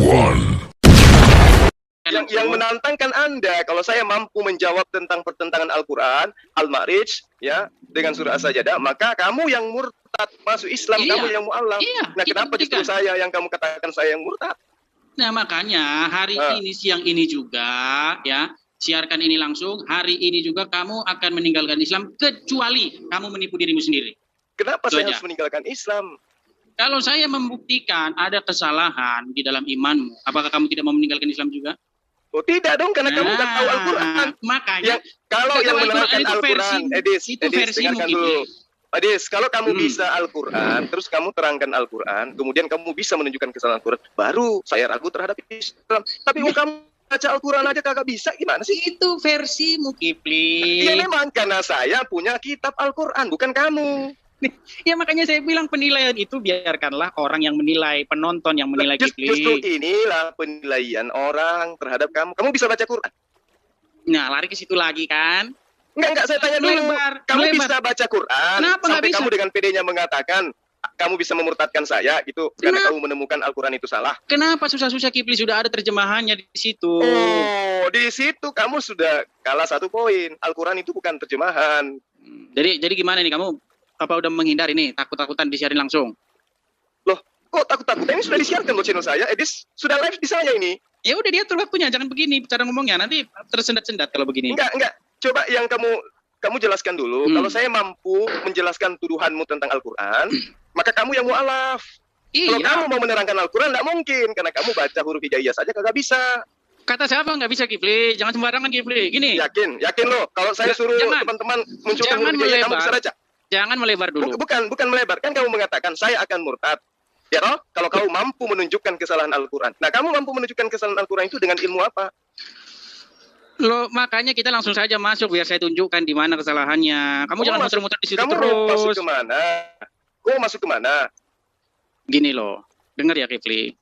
one. Yang menantangkan Anda, kalau saya mampu menjawab tentang pertentangan Al-Quran, Al-Ma'rij, ya, dengan surah As-Sajdah, maka kamu yang murtad masuk Islam, Iya. kamu yang mu'alaf. Iya, Nah, kita kenapa justru buktikan. saya yang kamu katakan saya yang murtad? Nah, makanya hari ini, siang ini juga, ya, siarkan ini langsung, hari ini juga kamu akan meninggalkan Islam, kecuali kamu menipu dirimu sendiri. Kenapa Itu saya aja. harus meninggalkan Islam? Kalau saya membuktikan ada kesalahan di dalam imanmu, apakah kamu tidak mau meninggalkan Islam juga? Oh tidak dong, karena kamu nggak tahu Al-Quran. Makanya, Kalau yang menerangkan itu Al-Quran, Edis, versimu, dengarkan Kipli. dulu. Edis, kalau kamu bisa Al-Quran, terus kamu terangkan Al-Quran, kemudian kamu bisa menunjukkan kesalahan Al-Quran, baru saya ragu terhadap Islam. Tapi kalau kamu baca Al-Quran aja kagak bisa, gimana sih? Itu versimu, Kipli. Ya memang, karena saya punya kitab Al-Quran, bukan kamu. Ya makanya saya bilang penilaian itu biarkanlah orang yang menilai, penonton yang menilai, Kipli. Justru inilah penilaian orang terhadap kamu. Kamu bisa baca Quran? Nah, lari ke situ lagi kan? Enggak, saya tanya dulu. Kamu Melebar. bisa baca Quran? Kenapa nggak Sampai bisa? kamu dengan PD-nya mengatakan, kamu bisa memurtadkan saya, gitu, karena kamu menemukan Al-Quran itu salah. Kenapa susah-susah, Kipli? Sudah ada terjemahannya di situ. Oh, di situ kamu sudah kalah 1 poin. Al-Quran itu bukan terjemahan. Jadi gimana nih, kamu apa udah menghindar ini, takut-takutan disiarin langsung? Loh, kok takut-takutan? Ini sudah disiarkan loh channel saya. Edis sudah live di saya ini. Ya udah, dia atur waktunya, jangan begini cara ngomongnya, nanti tersendat-sendat kalau begini. Enggak. Coba yang kamu jelaskan dulu. Kalau saya mampu menjelaskan tuduhanmu tentang Al-Quran, maka kamu yang mu'alaf. Kalau kamu mau menerangkan Al-Quran, enggak mungkin. Karena kamu baca huruf hijaiyah saja kagak bisa. Kata siapa nggak bisa, Kipli? Jangan sembarangan, Kipli. Gini. Yakin loh. Kalau saya suruh teman-teman munculkan huruf hijaiyah, kamu bisa baca. Jangan melebar dulu. Bukan melebar. Kan kamu mengatakan saya akan murtad. Ya toh? Kalau kamu mampu menunjukkan kesalahan Al-Quran. Nah, kamu mampu menunjukkan kesalahan Al-Quran itu dengan ilmu apa? Loh, makanya kita langsung saja masuk biar saya tunjukkan di mana kesalahannya. Kamu jangan muter-muter di situ terus. Kamu masuk kemana? Kau masuk kemana? Gini loh, dengar ya, Kipli.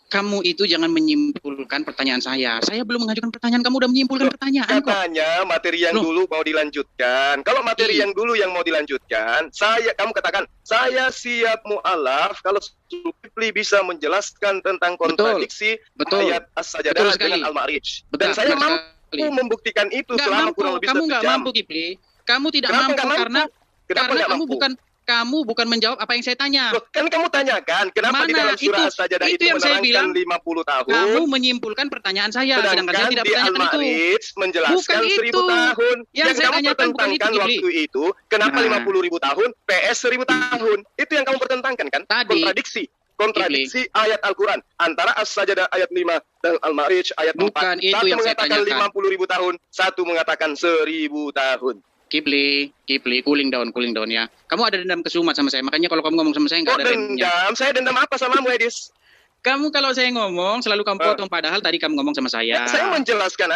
Kamu itu jangan menyimpulkan pertanyaan saya. Saya belum mengajukan pertanyaan, kamu udah menyimpulkan pertanyaan kok. Katanya materi yang dulu mau dilanjutkan. Kalau materi yang dulu yang mau dilanjutkan, kamu katakan, saya siap mu'alaf kalau Zulkifli bisa menjelaskan tentang kontradiksi ayat As-Sajdah dengan Al-Ma'rij. Dan saya mampu membuktikan itu selama kurang lebih 1 jam. Kamu nggak mampu, Kipli. Kamu tidak mampu karena kamu bukan menjawab apa yang saya tanya. Loh, kan kamu tanyakan, kenapa di dalam surah As-Sajdah itu yang saya bilang, 50 tahun? Kamu menyimpulkan pertanyaan saya, sedangkan saya tidak di Al-Ma'rij menjelaskan 1000 tahun. Yang kamu pertentangkan waktu itu, kenapa 50.000 tahun, PS 1000 tahun. Itu yang kamu pertentangkan kan? Kontradiksi ayat Al-Quran antara As-Sajdah ayat 5 dan Al-Ma'rij ayat 4. Satu mengatakan 50.000 tahun, satu mengatakan 1000 tahun. Kipli, cooling down ya. Kamu ada dendam kesumat sama saya, makanya kalau kamu ngomong sama saya nggak ada remnya. Dendam? Saya dendam apa samamu, Edis? Kamu kalau saya ngomong selalu kamu potong, padahal tadi kamu ngomong sama saya. Saya menjelaskan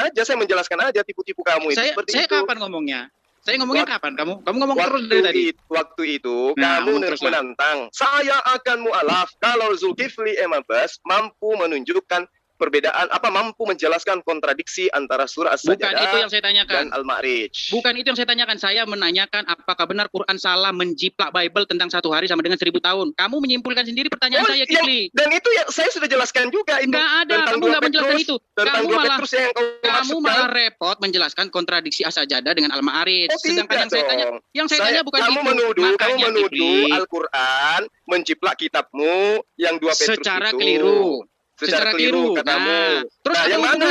aja tipu-tipu kamu itu. Saya kapan ngomongnya? Saya ngomongnya kapan? Kamu ngomong terus dari tadi. Waktu itu kamu menantang, saya akan mu'alaf kalau Zulkifli M. Abbas mampu menunjukkan perbedaan, mampu menjelaskan kontradiksi antara surah As-Sajdah dan Al-Ma'rij. Bukan itu yang saya tanyakan. Saya menanyakan apakah benar Quran salah menjiplak Bible tentang 1 hari sama dengan 1000 tahun. Kamu menyimpulkan sendiri pertanyaan saya, Kipli. Dan itu yang saya sudah jelaskan juga. Nggak ada, kamu nggak menjelaskan itu. Kamu malah repot menjelaskan kontradiksi As-Sajdah dengan Al-Ma'rij. Sedangkan yang saya tanya bukan itu. Kamu menuduh Al-Quran menjiplak kitabmu yang 2 Petrus secara itu. Keliru. Secara keliru katamu. Terus yang mana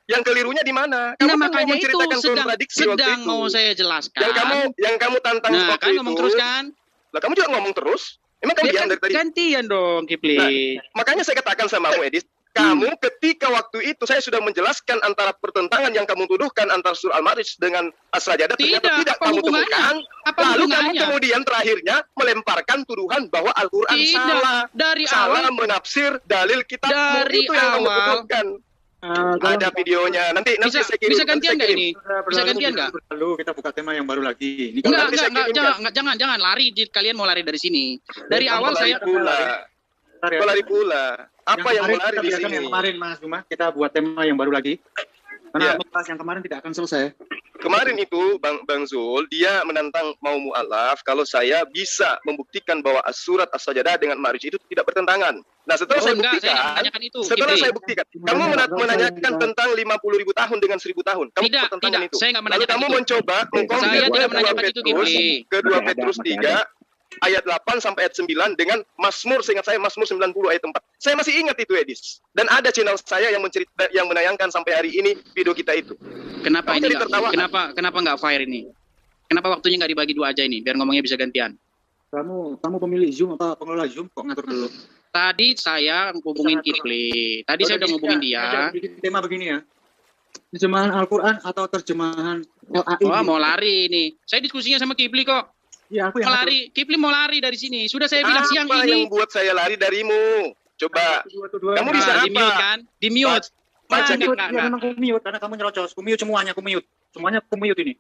yang kelirunya di mana? Kamu makanya mau menceritakan kontradiksi waktu itu. mau saya jelaskan. Yang kamu tantang waktu itu. Ngomong terus kan? Lah kamu juga ngomong terus. Emang kamu diam dari tadi? Gantian dong, Kipli. Makanya saya katakan sama kamu, Edis, kamu ketika waktu itu saya sudah menjelaskan antara pertentangan yang kamu tuduhkan antara surah Al-Ma'rij dengan As-Sajdah ternyata tidak kamu temukan. Lalu kamu kemudian terakhirnya melemparkan tuduhan bahwa Al-Quran salah. Salah menafsir dalil kitabmu. Itu yang kamu tuduhkan. Ada videonya. Nanti saya kirim. Bisa gantian nggak ini? Bisa gantian nggak? Lalu kita buka tema yang baru lagi. Jangan lari. Kalian mau lari dari sini. Dari awal saya lari pula. Apa yang mau lari di sini? Yang kemarin, Mas Juma, kita buat tema yang baru lagi. Karena Ya. membahas yang kemarin tidak akan selesai. Kemarin itu Bang Zul, dia menantang mau mu'alaf kalau saya bisa membuktikan bahwa surat As-Sajadah dengan Ma'arij itu tidak bertentangan. Nah, setelah saya buktikan, kamu menanyakan tentang 50.000 tahun dengan 1.000 tahun. Kamu tidak, pertentangan itu. Saya nggak Lalu menanyakan kamu itu. mencoba Saya mengkompar tidak menanyakan itu, Kipli. kedua Petrus 3 ayat 8 sampai ayat 9 dengan Mazmur, seingat saya Mazmur 90 ayat 4. Saya masih ingat itu, Edis. Dan ada channel saya yang menayangkan sampai hari ini video kita itu. Kenapa Kamu ini jadi nggak? tertawa. Kenapa nggak fire ini? Kenapa waktunya nggak dibagi 2 aja ini? Biar ngomongnya bisa gantian. Kamu pemilik Zoom apa pengelola Zoom kok ngatur dulu? Tadi saya hubungin Kipli. Tadi saya udah ngubungin dia. Tema begini ya. Terjemahan Al-Quran atau terjemahan LAI? Oh, mau lari ini. Saya diskusinya sama Kipli kok. Iya, aku Mau yang lari. Kipli mau lari dari sini. Sudah saya bilang siang Apa ini. yang buat saya lari darimu? Coba. Kamu bisa Di mute apa? kan? Di mute. Baca Enggak. Memang aku mute karena kamu nyerocos. Aku mute semuanya, semuanya aku mute ini.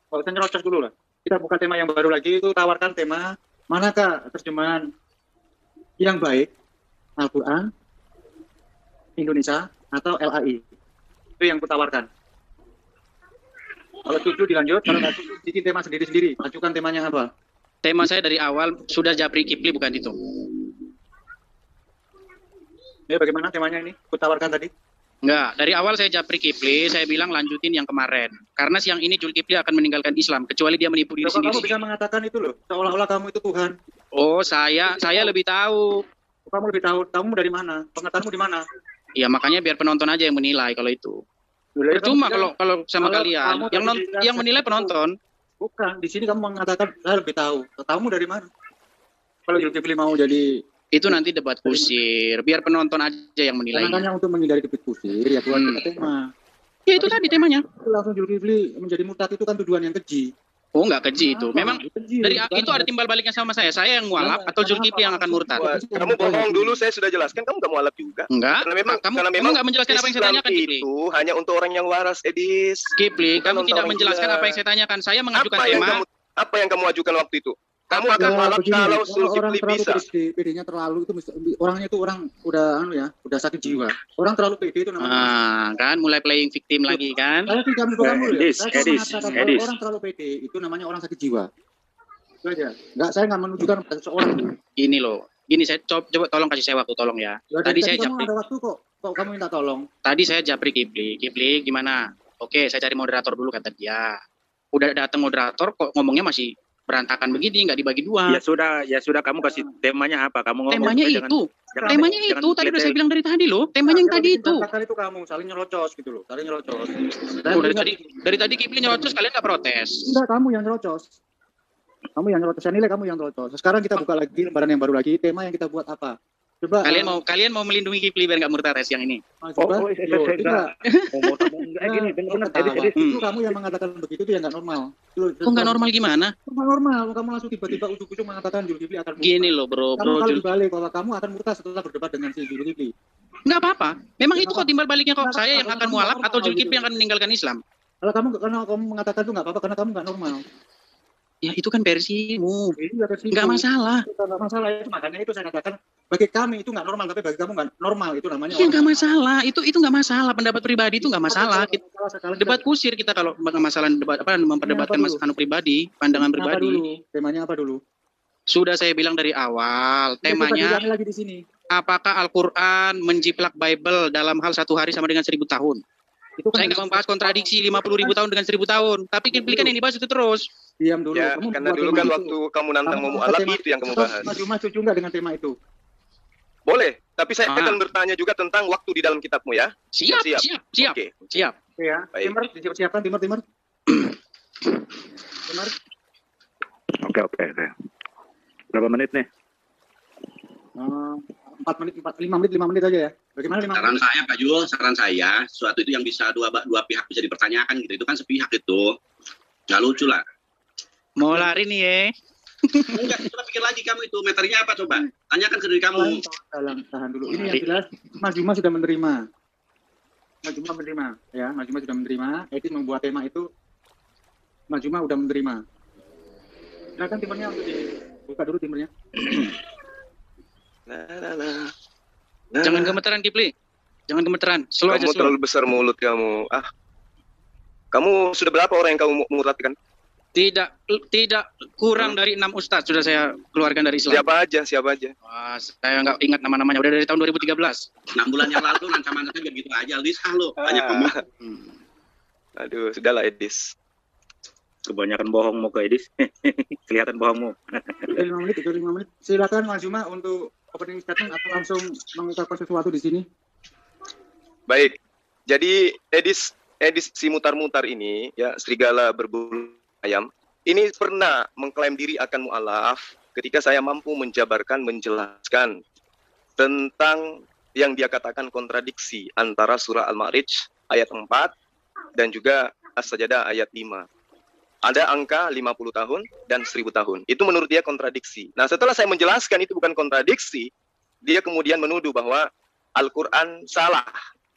Kalau saya nyerocos dulu lah. Kita buka tema yang baru lagi, itu tawarkan tema manakah terjemahan yang baik, Al-Quran, Indonesia, atau LAI. Itu yang kutawarkan. Kalau setuju dilanjut, kalau nggak setuju bikin tema sendiri-sendiri. Ajukan temanya apa? Tema saya dari awal sudah Japri Kipli, bukan itu. Ya, bagaimana temanya ini? Kutawarkan tadi. Enggak, dari awal saya Japri Kipli, saya bilang lanjutin yang kemarin. Karena siang ini Jul Kipli akan meninggalkan Islam, kecuali dia menipu diri Kok kamu sendiri. bisa mengatakan itu loh, seolah-olah kamu itu Tuhan. Oh, saya lebih tahu. Kamu lebih tahu, kamu dari mana? Pengetahuanmu di mana? Ya makanya biar penonton aja yang menilai kalau itu. Percuma kalau sama kalian. Yang menilai penonton. Bukan, di sini kamu mengatakan saya lebih tahu. Tahumu dari mana? Kalau Zulkifli mau jadi itu nanti debat kusir, biar penonton aja yang menilai. makanya untuk menghindari debat kusir ya keluar tema. Ya itu tadi temanya. Langsung Zulkifli menjadi murtad itu kan tuduhan yang keji. Oh enggak keji itu. Memang keji. dari itu ada timbal baliknya sama saya. Saya yang mualaf atau Zulkifli yang akan murtad? Kamu bohong dulu, saya sudah jelaskan. Kamu nggak mualaf juga. Enggak. Karena memang nggak menjelaskan apa yang saya tanyakan, Kipli. Itu hanya untuk orang yang waras, Edis. Kipli, Bukan kamu untuk tidak orang menjelaskan gila. apa yang saya tanyakan. Saya mengajukan Apa yang kamu ajukan waktu itu? Kamu akan mualaf kalau Zulkifli bisa. PD-nya terlalu itu orangnya itu orang udah sakit jiwa. Orang terlalu PD itu namanya. Kan mulai playing victim lagi kan? Saya tidak mencoba kamu ya. Saya cuma Edis. mengatakan kalau orang terlalu PD itu namanya orang sakit jiwa. Itu aja. Saya nggak menunjukkan seseorang. Ini loh. Gini saya coba tolong kasih saya waktu tolong ya. Tadi saya kamu Japri. ada waktu kok kamu minta tolong. Tadi saya Japri Kipli. Kipli gimana? Oke, saya cari moderator dulu kata dia. Udah datang moderator kok ngomongnya masih berantakan begini, nggak dibagi 2. Ya sudah kamu kasih temanya apa? Kamu ngomong Temanya itu. Temanya itu tadi udah saya bilang dari tadi loh. Temanya yang tadi itu. Kali itu kamu saling nyerocos gitu loh, saling nyerocos. Oh, dari tadi Kipli nyerocos kalian nggak protes. Enggak, kamu yang nyerocos. Kamu yang nyerocos, saya nilai kamu yang nyerocos. Sekarang kita buka lagi lembaran yang baru lagi. Tema yang kita buat apa? Coba. Kalian mau melindungi Kipli biar nggak murtad yang ini. Coba. Gini, benar. Itu kamu yang mengatakan begitu itu yang nggak normal. Kok nggak normal gimana? Normal. Kamu langsung tiba-tiba ujuk-ujuk mengatakan Zulkifli akan murtad. Gini loh bro. Kamu kalau dibalik bahwa kamu akan murtad setelah berdebat dengan si Zulkifli. Nggak apa-apa. Memang itu kok timbal baliknya kok. Saya yang akan mualaf atau Zulkifli yang akan meninggalkan Islam. Kalau kamu mengatakan itu nggak apa-apa karena kamu nggak normal. Ya itu kan versimu. Nggak masalah. Nggak masalah itu, makanya itu saya katakan bagi kami itu nggak normal, tapi bagi kamu nggak normal itu namanya. Ya nggak masalah. Itu nggak masalah. Pendapat pribadi itu nggak masalah. Debat kusir kita kalau masalah debat memperdebatkan masalah pribadi, pandangan pribadi. Temanya apa dulu? Sudah saya bilang dari awal. Temanya lagi di sini. Apakah Al-Quran menjiplak Bible dalam hal 1 hari sama dengan 1000 tahun? Itu kan saya nggak membahas kontradiksi 50.000 tahun dengan 1000 tahun. Tapi Kipli kan yang dibahas itu terus. Diam dulu. Ya, karena dulu kan waktu kamu nantang mau mualaf itu yang kamu bahas. Mas setuju nggak dengan tema itu? Boleh, tapi saya akan bertanya juga tentang waktu di dalam kitabmu ya. Siap. Oke. Siap. Ya, Baik. Timur, siapkan Timur. Timur. Oke. Berapa menit nih? 4 menit, 5 menit aja ya. Bagaimana 5 Saran menit? saya Pak Jul, saran saya, sesuatu itu yang bisa dua pihak bisa dipertanyakan gitu. Itu kan sepihak itu. Nggak lucu lah. Mau lari nih ya. Enggak, coba pikir lagi kamu itu. Materinya apa coba? Tanyakan ke diri kamu. Tahan dulu. Ini yang jelas Mas Juma sudah menerima. Ya, Mas Juma sudah menerima. Edit membuat tema itu. Mas Juma sudah menerima. Silakan timurnya untuk dibuka dulu timurnya. Jangan gemeteran Kipli. Jangan gemeteran. Slow aja, Kamu slow. terlalu besar mulut kamu. Kamu sudah berapa orang yang kamu muratkan? Tidak kurang dari 6 ustadz sudah saya keluarkan dari Islam. Siapa aja? Wah, saya nggak ingat nama-namanya. Udah dari tahun 2013. 6 bulan yang lalu ancaman-ancaman begitu aja. Lisah lo, banyak ngomong. Aduh, sudahlah Edis. Kebanyakan bohong mau ke Edis. Kelihatan bohongmu. 5 menit, 5 menit. Silakan Mas Juma untuk opening statement atau langsung mengucapkan sesuatu di sini. Baik. Jadi Edis si mutar-mutar ini, ya, serigala berbulu ayam, ini pernah mengklaim diri akan mu'alaf ketika saya mampu menjelaskan tentang yang dia katakan kontradiksi antara surah Al-Ma'rij ayat 4 dan juga As-Sajdah ayat 5. Ada angka 50 tahun dan 1000 tahun. Itu menurut dia kontradiksi. Nah, setelah saya menjelaskan itu bukan kontradiksi, dia kemudian menuduh bahwa Al-Quran salah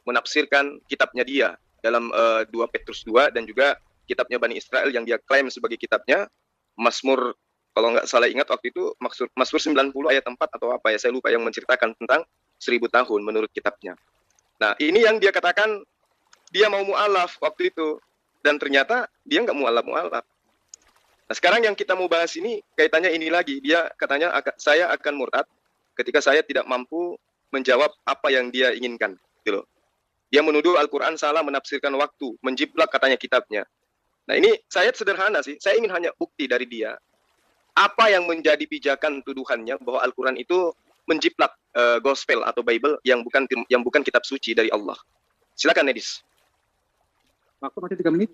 menafsirkan kitabnya dia dalam 2 Petrus 2 dan juga kitabnya Bani Israel yang dia klaim sebagai kitabnya. Mazmur, kalau nggak salah ingat waktu itu, Mazmur 90 ayat 4 atau apa ya, saya lupa, yang menceritakan tentang 1000 tahun menurut kitabnya. Nah, ini yang dia katakan dia mau mu'alaf waktu itu, dan ternyata dia nggak mu'alaf. Nah, sekarang yang kita mau bahas ini kaitannya ini lagi. Dia katanya saya akan murtad ketika saya tidak mampu menjawab apa yang dia inginkan, gitu loh. Dia menuduh Al-Quran salah menafsirkan waktu, menjiplak katanya kitabnya. Nah, ini saya sederhana sih, saya ingin hanya bukti dari dia. Apa yang menjadi pijakan tuduhannya bahwa Al-Quran itu menjiplak gospel atau Bible yang bukan kitab suci dari Allah. Silakan Edis. Waktu masih 3 menit.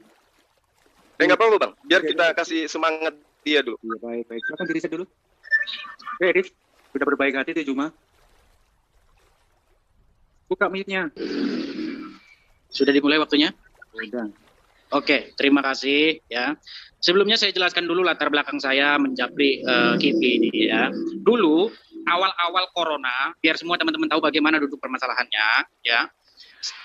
Nggak apa-apa Bang, biar kita kasih semangat dia dulu. Iya, baik. Silakan diriset dulu. Oke, Edis. Sudah berbaik hati itu Juma. Buka mic-nya. Sudah dimulai waktunya? Sudah. Oke, terima kasih ya. Sebelumnya saya jelaskan dulu latar belakang saya menjapri KIPI ini ya. Dulu awal-awal corona, biar semua teman-teman tahu bagaimana duduk permasalahannya ya.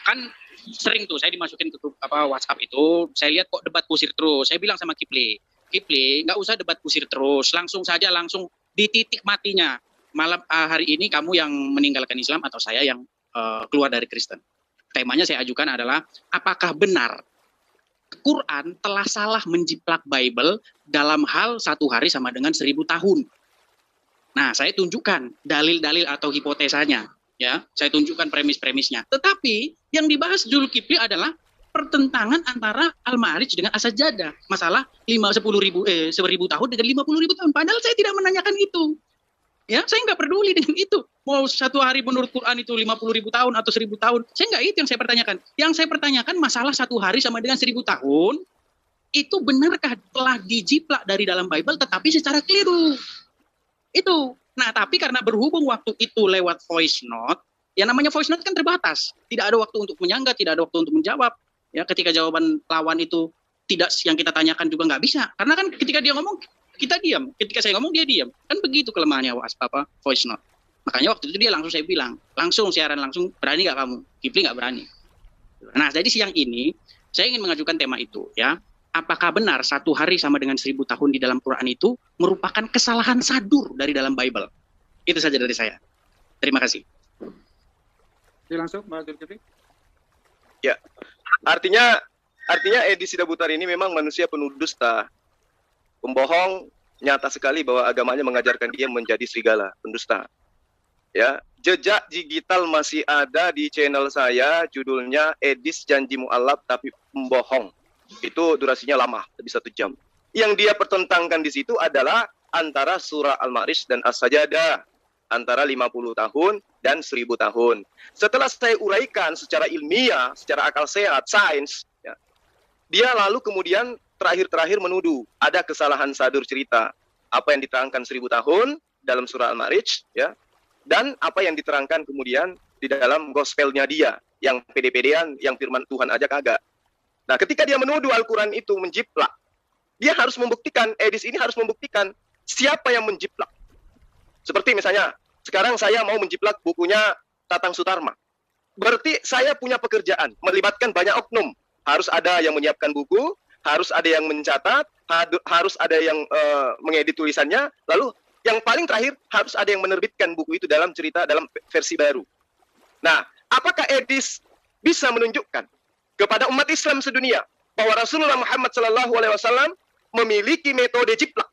Kan sering tuh saya dimasukin ke WhatsApp itu, saya lihat kok debat kusir terus. Saya bilang sama Kipli, nggak usah debat kusir terus, langsung di titik matinya. Malam hari ini kamu yang meninggalkan Islam atau saya yang keluar dari Kristen. Temanya saya ajukan adalah apakah benar Quran telah salah menjiplak Bible dalam hal 1 hari sama dengan 1000 tahun. Nah, saya tunjukkan dalil-dalil atau hipotesanya, ya. Saya tunjukkan premis-premisnya. Tetapi yang dibahas Zulkifli adalah pertentangan antara Al-Ma'rij dengan As-Sajdah. Masalah 1000 tahun dengan 50.000 tahun. Padahal saya tidak menanyakan itu. Ya, saya nggak peduli dengan itu. Mau 1 hari menurut Quran itu 50.000 tahun atau 1000 tahun. Saya nggak itu yang saya pertanyakan. Yang saya pertanyakan masalah 1 hari sama dengan 1000 tahun. Itu benarkah telah dijiplak dari dalam Bible tetapi secara keliru. Itu. Nah, tapi karena berhubung waktu itu lewat voice note. Ya namanya voice note kan terbatas. Tidak ada waktu untuk menyanggah, tidak ada waktu untuk menjawab. Ya, ketika jawaban lawan itu tidak yang kita tanyakan juga nggak bisa. Karena kan ketika dia ngomong, kita diam. Ketika saya ngomong, dia diam. Kan begitu kelemahannya voice note. Makanya waktu itu dia langsung saya bilang, langsung siaran langsung, berani nggak kamu? Kipli nggak berani. Nah, jadi siang ini, saya ingin mengajukan tema itu. Ya, apakah benar 1 hari sama dengan 1000 tahun di dalam Quran itu merupakan kesalahan sadur dari dalam Bible? Itu saja dari saya. Terima kasih. Oke, langsung, Mbak Zulkifli. Ya, artinya Edi Sidabutar ini memang manusia penuh dusta. Pembohong, nyata sekali bahwa agamanya mengajarkan dia menjadi serigala, pendusta. Ya, jejak digital masih ada di channel saya, judulnya Edis Janji Mu'alaf tapi Pembohong. Itu durasinya lama, lebih 1 jam. Yang dia pertentangkan di situ adalah antara surah Al-Ma'rij dan As-Sajdah, antara 50 tahun dan 1000 tahun. Setelah saya uraikan secara ilmiah, secara akal sehat, sains, ya, dia lalu kemudian terakhir menuduh ada kesalahan sadur cerita. Apa yang diterangkan 1000 tahun dalam surah Al-Ma'rij, ya, dan apa yang diterangkan kemudian di dalam gospelnya dia, yang pede-pedean, yang firman Tuhan aja kagak. Nah, ketika dia menuduh Al-Quran itu menjiplak, dia harus membuktikan, Edis ini harus membuktikan siapa yang menjiplak. Seperti misalnya, sekarang saya mau menjiplak bukunya Tatang Sutarma. Berarti saya punya pekerjaan, melibatkan banyak oknum. Harus ada yang menyiapkan buku, harus ada yang mencatat, harus ada yang mengedit tulisannya, lalu yang paling terakhir harus ada yang menerbitkan buku itu dalam versi baru. Nah, Apakah Edis bisa menunjukkan kepada umat Islam sedunia bahwa Rasulullah Muhammad SAW memiliki metode jiplak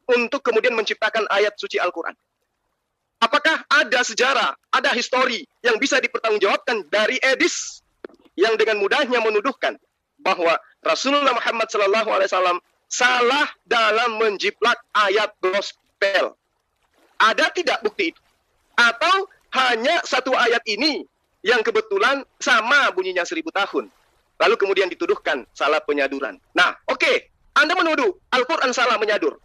untuk kemudian menciptakan ayat suci Al-Quran? Apakah ada sejarah, ada histori yang bisa dipertanggungjawabkan dari Edis yang dengan mudahnya menuduhkan bahwa Rasulullah Muhammad SAW salah dalam menjiplak ayat gospel? Ada tidak bukti itu? Atau hanya satu ayat ini yang kebetulan sama bunyinya 1000 tahun, lalu kemudian dituduhkan salah penyaduran? Nah, oke, Anda menuduh Al-Quran salah menyadur.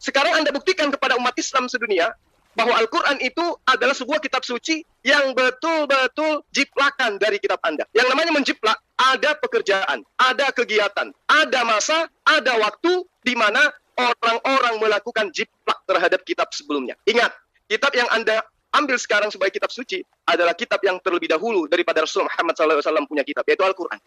Sekarang Anda buktikan kepada umat Islam sedunia bahwa Al-Quran itu adalah sebuah kitab suci yang betul-betul jiplakan dari kitab Anda. Yang namanya menjiplak, ada pekerjaan, ada kegiatan, ada masa, ada waktu di mana orang-orang melakukan jiplak terhadap kitab sebelumnya. Ingat, kitab yang Anda ambil sekarang sebagai kitab suci adalah kitab yang terlebih dahulu daripada Rasulullah Muhammad SAW punya kitab, yaitu Al-Quran.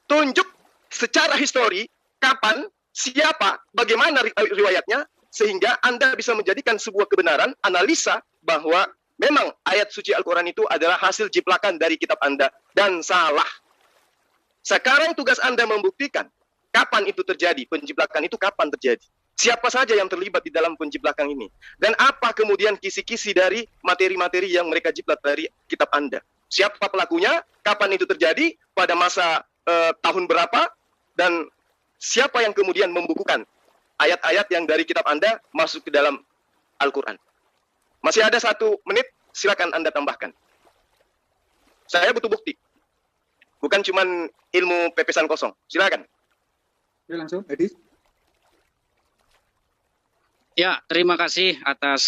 Tunjuk secara histori kapan, siapa, bagaimana riwayatnya, sehingga Anda bisa menjadikan sebuah kebenaran, analisa bahwa memang ayat suci Al-Quran itu adalah hasil jiplakan dari kitab Anda dan salah. Sekarang tugas Anda membuktikan kapan itu terjadi, penjiplakan itu kapan terjadi. Siapa saja yang terlibat di dalam penjiplakan ini. Dan apa kemudian kisi-kisi dari materi-materi yang mereka jiplak dari kitab Anda. Siapa pelakunya, kapan itu terjadi, pada masa tahun berapa, dan siapa yang kemudian membukukan ayat-ayat yang dari kitab Anda masuk ke dalam Al-Quran. Masih ada 1 menit, silakan Anda tambahkan. Saya butuh bukti. Bukan cuma ilmu pepesan kosong. Silakan. Ya, langsung, Edis. Ya, terima kasih atas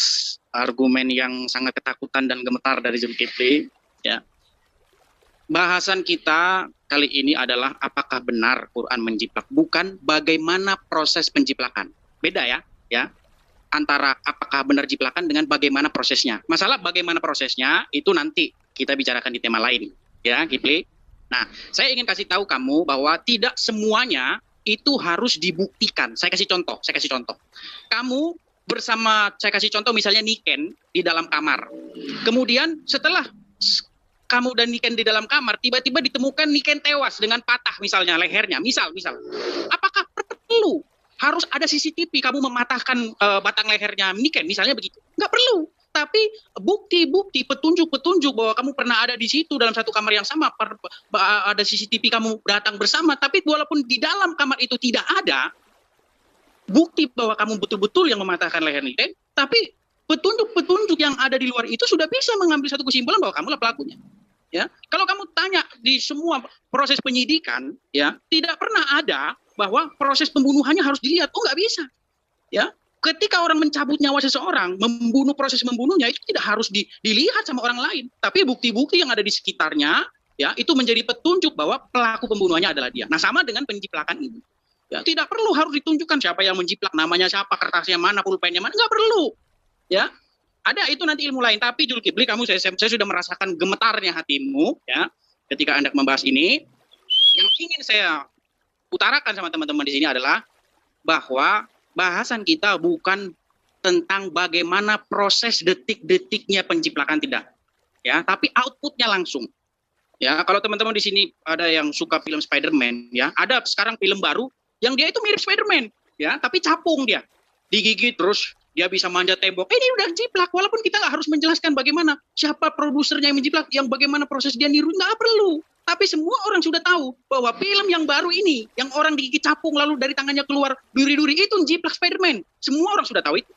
argumen yang sangat ketakutan dan gemetar dari Zulkifli. Ya. Bahasan kita kali ini adalah apakah benar Quran menjiplak, bukan bagaimana proses penjiplakan. Beda ya, antara apakah benar jiplakan dengan bagaimana prosesnya. Masalah bagaimana prosesnya itu nanti kita bicarakan di tema lain, ya, Kifli. Nah, saya ingin kasih tahu kamu bahwa tidak semuanya itu harus dibuktikan. Saya kasih contoh. Kamu bersama, saya kasih contoh misalnya Niken di dalam kamar. Kemudian setelah kamu dan Niken di dalam kamar, tiba-tiba ditemukan Niken tewas dengan patah misalnya lehernya, misal. Apakah perlu harus ada CCTV kamu mematahkan batang lehernya Niken, misalnya begitu? Nggak perlu. Tapi bukti-bukti, petunjuk-petunjuk bahwa kamu pernah ada di situ dalam satu kamar yang sama, ada CCTV kamu datang bersama, tapi walaupun di dalam kamar itu tidak ada bukti bahwa kamu betul-betul yang mematahkan leher Niken, tapi petunjuk-petunjuk yang ada di luar itu sudah bisa mengambil satu kesimpulan bahwa kamulah pelakunya. Ya, kalau kamu tanya di semua proses penyidikan, ya, tidak pernah ada bahwa proses pembunuhannya harus dilihat. Oh, nggak bisa. Ya, ketika orang mencabut nyawa seseorang, proses membunuhnya itu tidak harus dilihat sama orang lain, tapi bukti-bukti yang ada di sekitarnya, ya, itu menjadi petunjuk bahwa pelaku pembunuhannya adalah dia. Nah, sama dengan penjiplakan ini. Ya, tidak perlu harus ditunjukkan siapa yang menjiplak, namanya siapa, kertasnya mana, pulpennya mana, nggak perlu. Ya, ada itu nanti ilmu lain. Tapi Zulkifli, saya sudah merasakan gemetarnya hatimu, ya, ketika Anda membahas ini. Yang ingin saya utarakan sama teman-teman di sini adalah bahwa bahasan kita bukan tentang bagaimana proses detik-detiknya penjiplakan, tidak, ya, tapi outputnya langsung. Ya, kalau teman-teman di sini ada yang suka film Spider-Man, ya, ada sekarang film baru yang dia itu mirip Spider-Man, ya, tapi capung dia, digigit terus. Dia bisa manjat tembok. Ini udah jiplak. Walaupun kita nggak harus menjelaskan bagaimana siapa produsernya yang menjiplak, yang bagaimana proses dia niru, nggak perlu. Tapi semua orang sudah tahu bahwa film yang baru ini, yang orang digigit capung lalu dari tangannya keluar duri-duri, itu jiplak Spider-Man. Semua orang sudah tahu itu.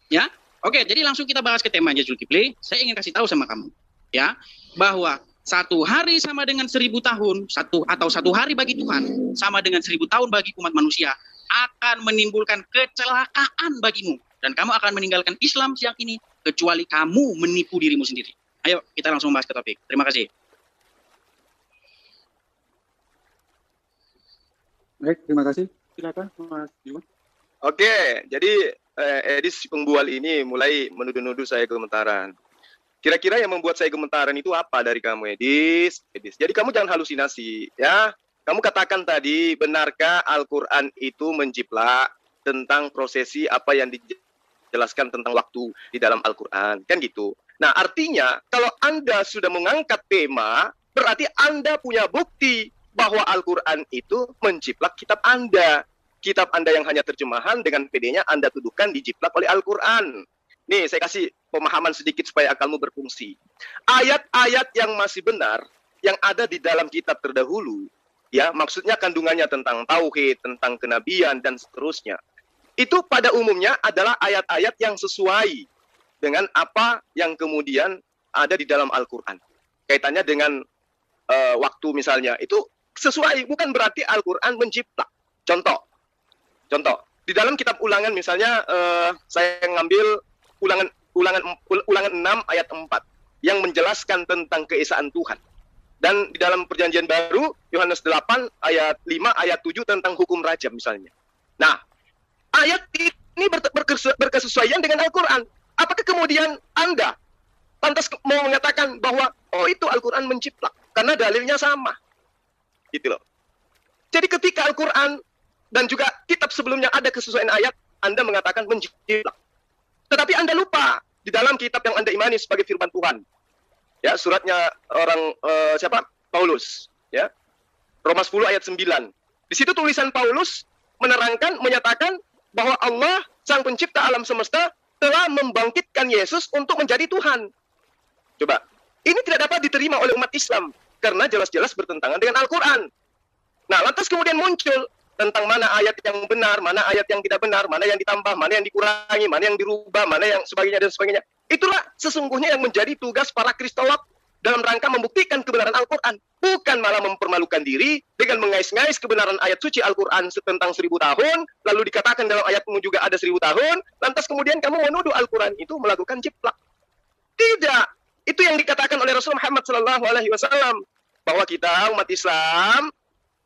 Ya, oke. Jadi langsung kita bahas ke temanya, Zulkifli. Saya ingin kasih tahu sama kamu, ya, bahwa 1 hari sama dengan 1000 tahun, satu hari bagi Tuhan sama dengan 1000 tahun bagi umat manusia, akan menimbulkan kecelakaan bagimu. Dan kamu akan meninggalkan Islam siang ini kecuali kamu menipu dirimu sendiri. Ayo kita langsung bahas ke topik. Terima kasih. Baik, terima kasih. Silakan, Mas Iwan. Oke, jadi Edis pembual ini mulai menuduh-nuduh saya gemetaran. Kira-kira yang membuat saya gemetaran itu apa dari kamu, Edis? Jadi kamu jangan halusinasi, ya. Kamu katakan tadi, benarkah Al-Quran itu menjiplak tentang prosesi apa yang dijelaskan tentang waktu di dalam Al-Quran, kan gitu. Nah, artinya kalau Anda sudah mengangkat tema, berarti Anda punya bukti bahwa Al-Quran itu menjiplak kitab Anda. Kitab Anda yang hanya terjemahan dengan PD-nya Anda tuduhkan dijiplak oleh Al-Quran. Nih, saya kasih pemahaman sedikit supaya akalmu berfungsi. Ayat-ayat yang masih benar, yang ada di dalam kitab terdahulu, ya, maksudnya kandungannya tentang tauhid, tentang kenabian, dan seterusnya. Itu pada umumnya adalah ayat-ayat yang sesuai dengan apa yang kemudian ada di dalam Al-Quran. Kaitannya dengan waktu misalnya, itu sesuai, bukan berarti Al-Quran menjiplak. Contoh, di dalam kitab Ulangan misalnya, saya ngambil Ulangan 6 ayat 4, yang menjelaskan tentang keesaan Tuhan. Dan di dalam Perjanjian Baru, Yohanes 8 ayat 5, ayat 7 tentang hukum rajam misalnya. Nah, ayat ini berkesesuaian dengan Al-Quran. Apakah kemudian Anda pantas mau mengatakan bahwa itu Al-Quran menjiplak karena dalilnya sama? Gitu loh. Jadi ketika Al-Quran dan juga kitab sebelumnya ada kesesuaian ayat, Anda mengatakan menjiplak. Tetapi Anda lupa di dalam kitab yang Anda imani sebagai firman Tuhan. Ya, suratnya orang Paulus, ya. Roma 10 ayat 9. Di situ tulisan Paulus menyatakan bahwa Allah Sang Pencipta alam semesta telah membangkitkan Yesus untuk menjadi Tuhan. Coba, ini tidak dapat diterima oleh umat Islam karena jelas-jelas bertentangan dengan Al-Quran. Nah, lantas kemudian muncul tentang mana ayat yang benar, mana ayat yang tidak benar, mana yang ditambah, mana yang dikurangi, mana yang dirubah, mana yang sebagainya dan sebagainya. Itulah sesungguhnya yang menjadi tugas para Kristolog dalam rangka membuktikan kebenaran Al-Quran. Bukan malah mempermalukan diri dengan mengais-ngais kebenaran ayat suci Al-Quran tentang 1000 tahun, lalu dikatakan dalam ayatmu juga ada 1000 tahun, lantas kemudian kamu menuduh Al-Quran itu melakukan jiplak. Tidak. Itu yang dikatakan oleh Rasul Muhammad SAW, bahwa kita umat Islam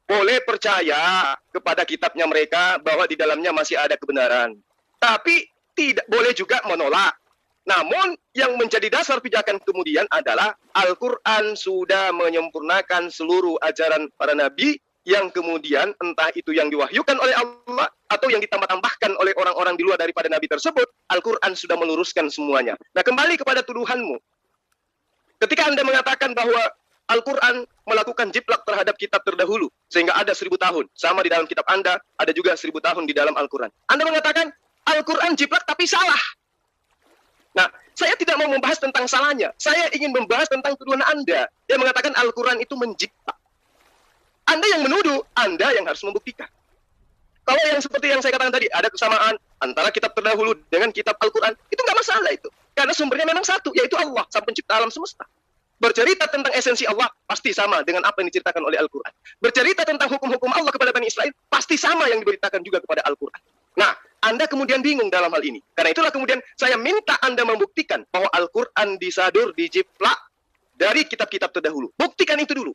boleh percaya kepada kitabnya mereka bahwa di dalamnya masih ada kebenaran. Tapi tidak boleh juga menolak. Namun yang menjadi dasar pijakan kemudian adalah Al-Quran sudah menyempurnakan seluruh ajaran para nabi yang kemudian entah itu yang diwahyukan oleh Allah atau yang ditambah-tambahkan oleh orang-orang di luar daripada nabi tersebut. Al-Quran sudah meluruskan semuanya. Nah, kembali kepada tuduhanmu. Ketika Anda mengatakan bahwa Al-Quran melakukan jiplak terhadap kitab terdahulu sehingga ada 1000 tahun. Sama di dalam kitab Anda, ada juga 1000 tahun di dalam Al-Quran. Anda mengatakan Al-Quran jiplak tapi salah. Nah, saya tidak mau membahas tentang salahnya. Saya ingin membahas tentang tuduhan Anda yang mengatakan Al-Quran itu menjiplak. Anda yang menuduh, Anda yang harus membuktikan. Kalau yang seperti yang saya katakan tadi, ada kesamaan antara kitab terdahulu dengan kitab Al-Quran, itu nggak masalah itu. Karena sumbernya memang satu, yaitu Allah, Sang Pencipta alam semesta. Bercerita tentang esensi Allah, pasti sama dengan apa yang diceritakan oleh Al-Quran. Bercerita tentang hukum-hukum Allah kepada Bani Israel, pasti sama yang diberitakan juga kepada Al-Quran. Nah, Anda kemudian bingung dalam hal ini. Karena itulah kemudian saya minta Anda membuktikan bahwa Al-Quran disadur, dijiplak dari kitab-kitab terdahulu. Buktikan itu dulu.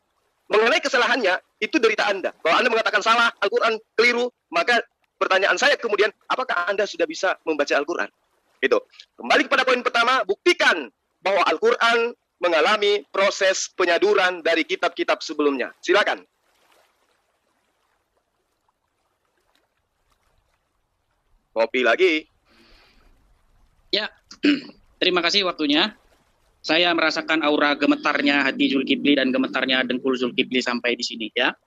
Mengenai kesalahannya, itu derita Anda. Kalau Anda mengatakan salah, Al-Quran keliru, maka pertanyaan saya kemudian, apakah Anda sudah bisa membaca Al-Quran? Itu. Kembali kepada poin pertama, buktikan bahwa Al-Quran mengalami proses penyaduran dari kitab-kitab sebelumnya. Silakan. Kopi lagi. Ya, terima kasih waktunya. Saya merasakan aura gemetarnya hati Zulkifli dan gemetarnya dengkul Zulkifli sampai di sini ya.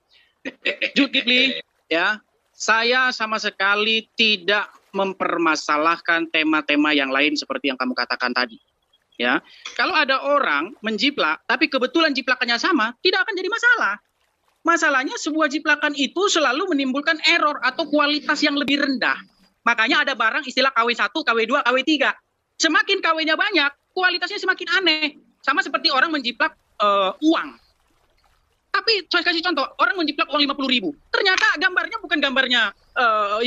Zulkifli, ya, saya sama sekali tidak mempermasalahkan tema-tema yang lain seperti yang kamu katakan tadi. Ya, kalau ada orang menjiplak, tapi kebetulan jiplakannya sama, tidak akan jadi masalah. Masalahnya sebuah jiplakan itu selalu menimbulkan error atau kualitas yang lebih rendah. Makanya ada barang istilah KW1, KW2, KW3. Semakin KW-nya banyak, kualitasnya semakin aneh. Sama seperti orang menjiplak uang. Tapi saya kasih contoh, orang menjiplak uang 50.000. Ternyata gambarnya bukan gambarnya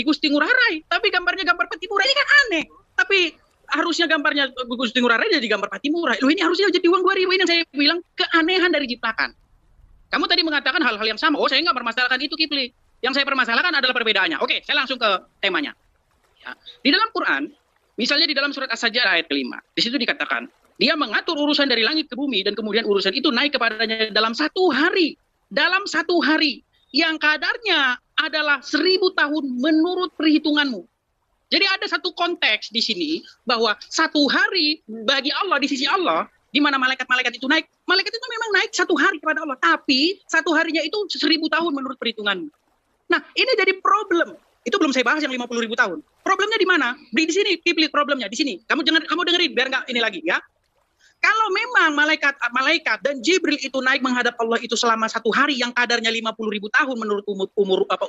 Gusti Ngurah Rai, tapi gambarnya gambar Patimura. Ini kan aneh. Tapi harusnya gambarnya Gusti Ngurah Rai jadi gambar Patimura. Loh, ini harusnya jadi uang 2.000. Ini yang saya bilang keanehan dari jiplakan. Kamu tadi mengatakan hal-hal yang sama. Oh, saya nggak permasalahkan itu, Kifli. Yang saya permasalahkan adalah perbedaannya. Oke, saya langsung ke temanya. Ya. Di dalam Quran, misalnya di dalam surat As-Sajdah ayat ke-5, di situ dikatakan, dia mengatur urusan dari langit ke bumi dan kemudian urusan itu naik kepadanya dalam 1 hari. Dalam 1 hari yang kadarnya adalah 1000 tahun menurut perhitunganmu. Jadi ada satu konteks di sini bahwa satu hari bagi Allah di sisi Allah, di mana malaikat-malaikat itu naik, malaikat itu memang naik satu hari kepada Allah, tapi satu harinya itu 1000 tahun menurut perhitungan. Nah, ini jadi problem. Itu belum saya bahas yang 50.000 tahun. Problemnya di mana? Di sini, Kipli, problemnya di sini. Kamu dengerin biar nggak ini lagi ya. Kalau memang malaikat dan Jibril itu naik menghadap Allah itu selama satu hari yang kadarnya 50.000 tahun menurut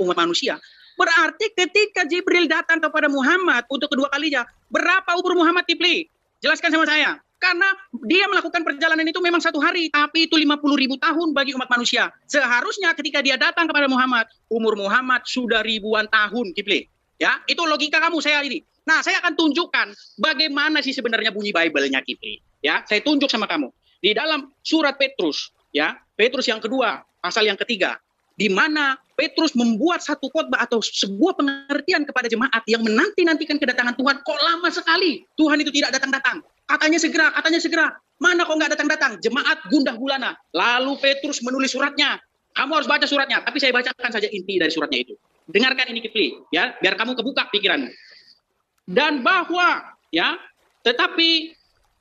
umat manusia, berarti ketika Jibril datang kepada Muhammad untuk kedua kalinya, berapa umur Muhammad, Kipli? Jelaskan sama saya. Karena dia melakukan perjalanan itu memang satu hari, tapi itu 50.000 tahun bagi umat manusia. Seharusnya ketika dia datang kepada Muhammad, umur Muhammad sudah ribuan tahun, Kipli. Ya, itu logika kamu saya ini. Nah, saya akan tunjukkan bagaimana sih sebenarnya bunyi Bible-nya, Kipli. Ya, saya tunjuk sama kamu. Di dalam surat Petrus, ya, Petrus yang kedua, pasal yang ketiga, di mana Petrus membuat satu khotbah atau sebuah pengertian kepada jemaat yang menanti-nantikan kedatangan Tuhan. Kok lama sekali Tuhan itu tidak datang-datang? Katanya segera. Mana kok nggak datang-datang? Jemaat gundah gulana. Lalu Petrus menulis suratnya. Kamu harus baca suratnya, tapi saya bacakan saja inti dari suratnya itu. Dengarkan ini, Kipli, ya, biar kamu kebuka pikiranmu. Dan bahwa, ya, tetapi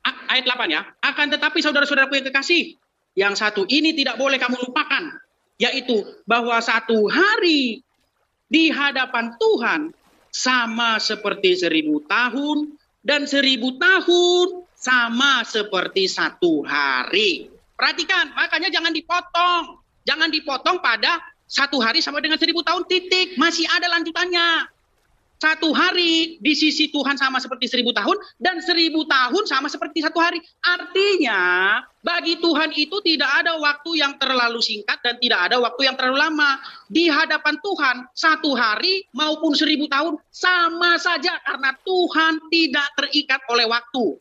ayat 8 ya, akan tetapi saudara-saudaraku yang kekasih, yang satu ini tidak boleh kamu lupakan, yaitu bahwa satu hari di hadapan Tuhan sama seperti 1000 tahun, dan 1000 tahun sama seperti satu hari. Perhatikan, makanya jangan dipotong pada satu hari sama dengan 1000 tahun, titik, masih ada lanjutannya. Satu hari di sisi Tuhan sama seperti 1000 tahun, dan 1000 tahun sama seperti satu hari. Artinya, bagi Tuhan itu tidak ada waktu yang terlalu singkat dan tidak ada waktu yang terlalu lama. Di hadapan Tuhan, satu hari maupun 1000 tahun sama saja karena Tuhan tidak terikat oleh waktu.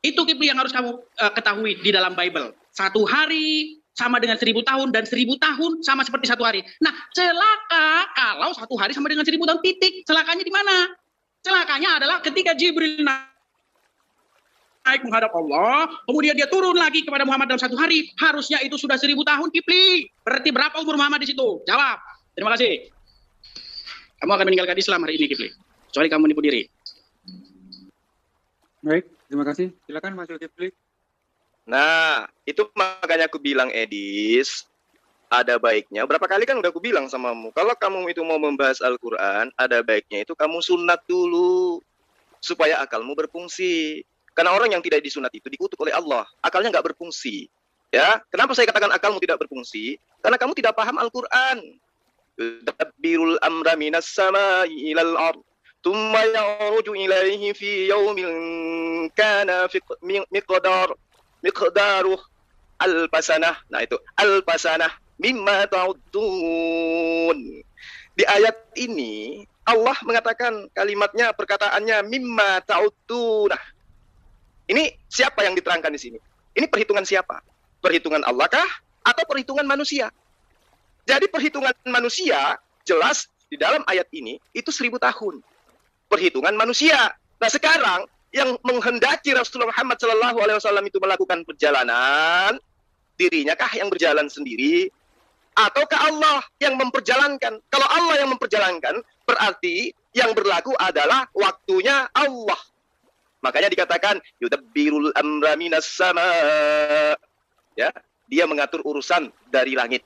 Itu, Kipli, yang harus kamu ketahui di dalam Bible. Satu hari sama dengan 1000 tahun, dan 1000 tahun sama seperti satu hari. Nah, celaka kalau satu hari sama dengan 1000 tahun, titik. Celakanya di mana? Celakanya adalah ketika Jibril naik menghadap Allah, kemudian dia turun lagi kepada Muhammad dalam satu hari, harusnya itu sudah 1000 tahun, Kipli. Berarti berapa umur Muhammad di situ? Jawab. Terima kasih. Kamu akan meninggalkan Islam hari ini, Kipli. Kecuali kamu nipu diri. Baik, terima kasih. Silakan Mas Kipli. Nah, itu makanya aku bilang, Edis, ada baiknya. Berapa kali kan udah aku bilang samamu, kalau kamu itu mau membahas Al-Quran, ada baiknya itu kamu sunat dulu, supaya akalmu berfungsi. Karena orang yang tidak disunat itu dikutuk oleh Allah, akalnya nggak berfungsi. Ya, kenapa saya katakan akalmu tidak berfungsi? Karena kamu tidak paham Al-Quran. Yudabbirul amra minas sama'i ilal ard, thumma ya'ruju ilaihi fi yawmin kana miqdaruh al-pasanah. Nah, itu al-pasanah mimma ta'udun. Di ayat ini Allah mengatakan kalimatnya, perkataannya mimma ta'udun. Nah, ini siapa yang diterangkan di sini? Ini perhitungan siapa? Perhitungan Allah kah atau perhitungan manusia? Jadi perhitungan manusia jelas di dalam ayat ini itu 1000 tahun. Perhitungan manusia. Nah, sekarang yang menghendaki Rasulullah Muhammad SAW itu melakukan perjalanan, dirinya kah yang berjalan sendiri, ataukah Allah yang memperjalankan? Kalau Allah yang memperjalankan, berarti yang berlaku adalah waktunya Allah. Makanya dikatakan yudabbirul amra minas sama. Ya, dia mengatur urusan dari langit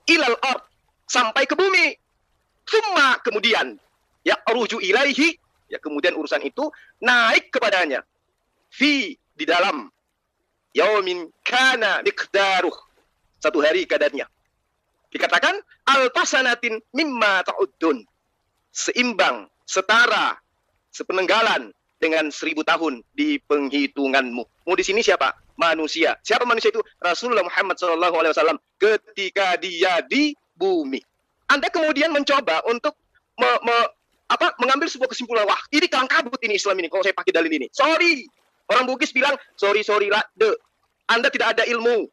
ilal ard, sampai ke bumi. Summa, kemudian ya ruju ilaihi, ya kemudian urusan itu naik kepadanya. Fi, di dalam yaumin kana miqdaruh, satu hari kadarnya. Dikatakan alfasanatin mimma ta'uddun, seimbang, setara, sepenenggalan dengan 1000 tahun di penghitunganmu. Mau di sini siapa? Manusia. Siapa manusia itu? Rasulullah Muhammad SAW ketika dia di bumi. Anda kemudian mencoba untuk mengambil sebuah kesimpulan, wah ini kalang kabut ini Islam ini kalau saya pakai dalil ini. Sorry, orang Bugis bilang sorry lah, Anda tidak ada ilmu.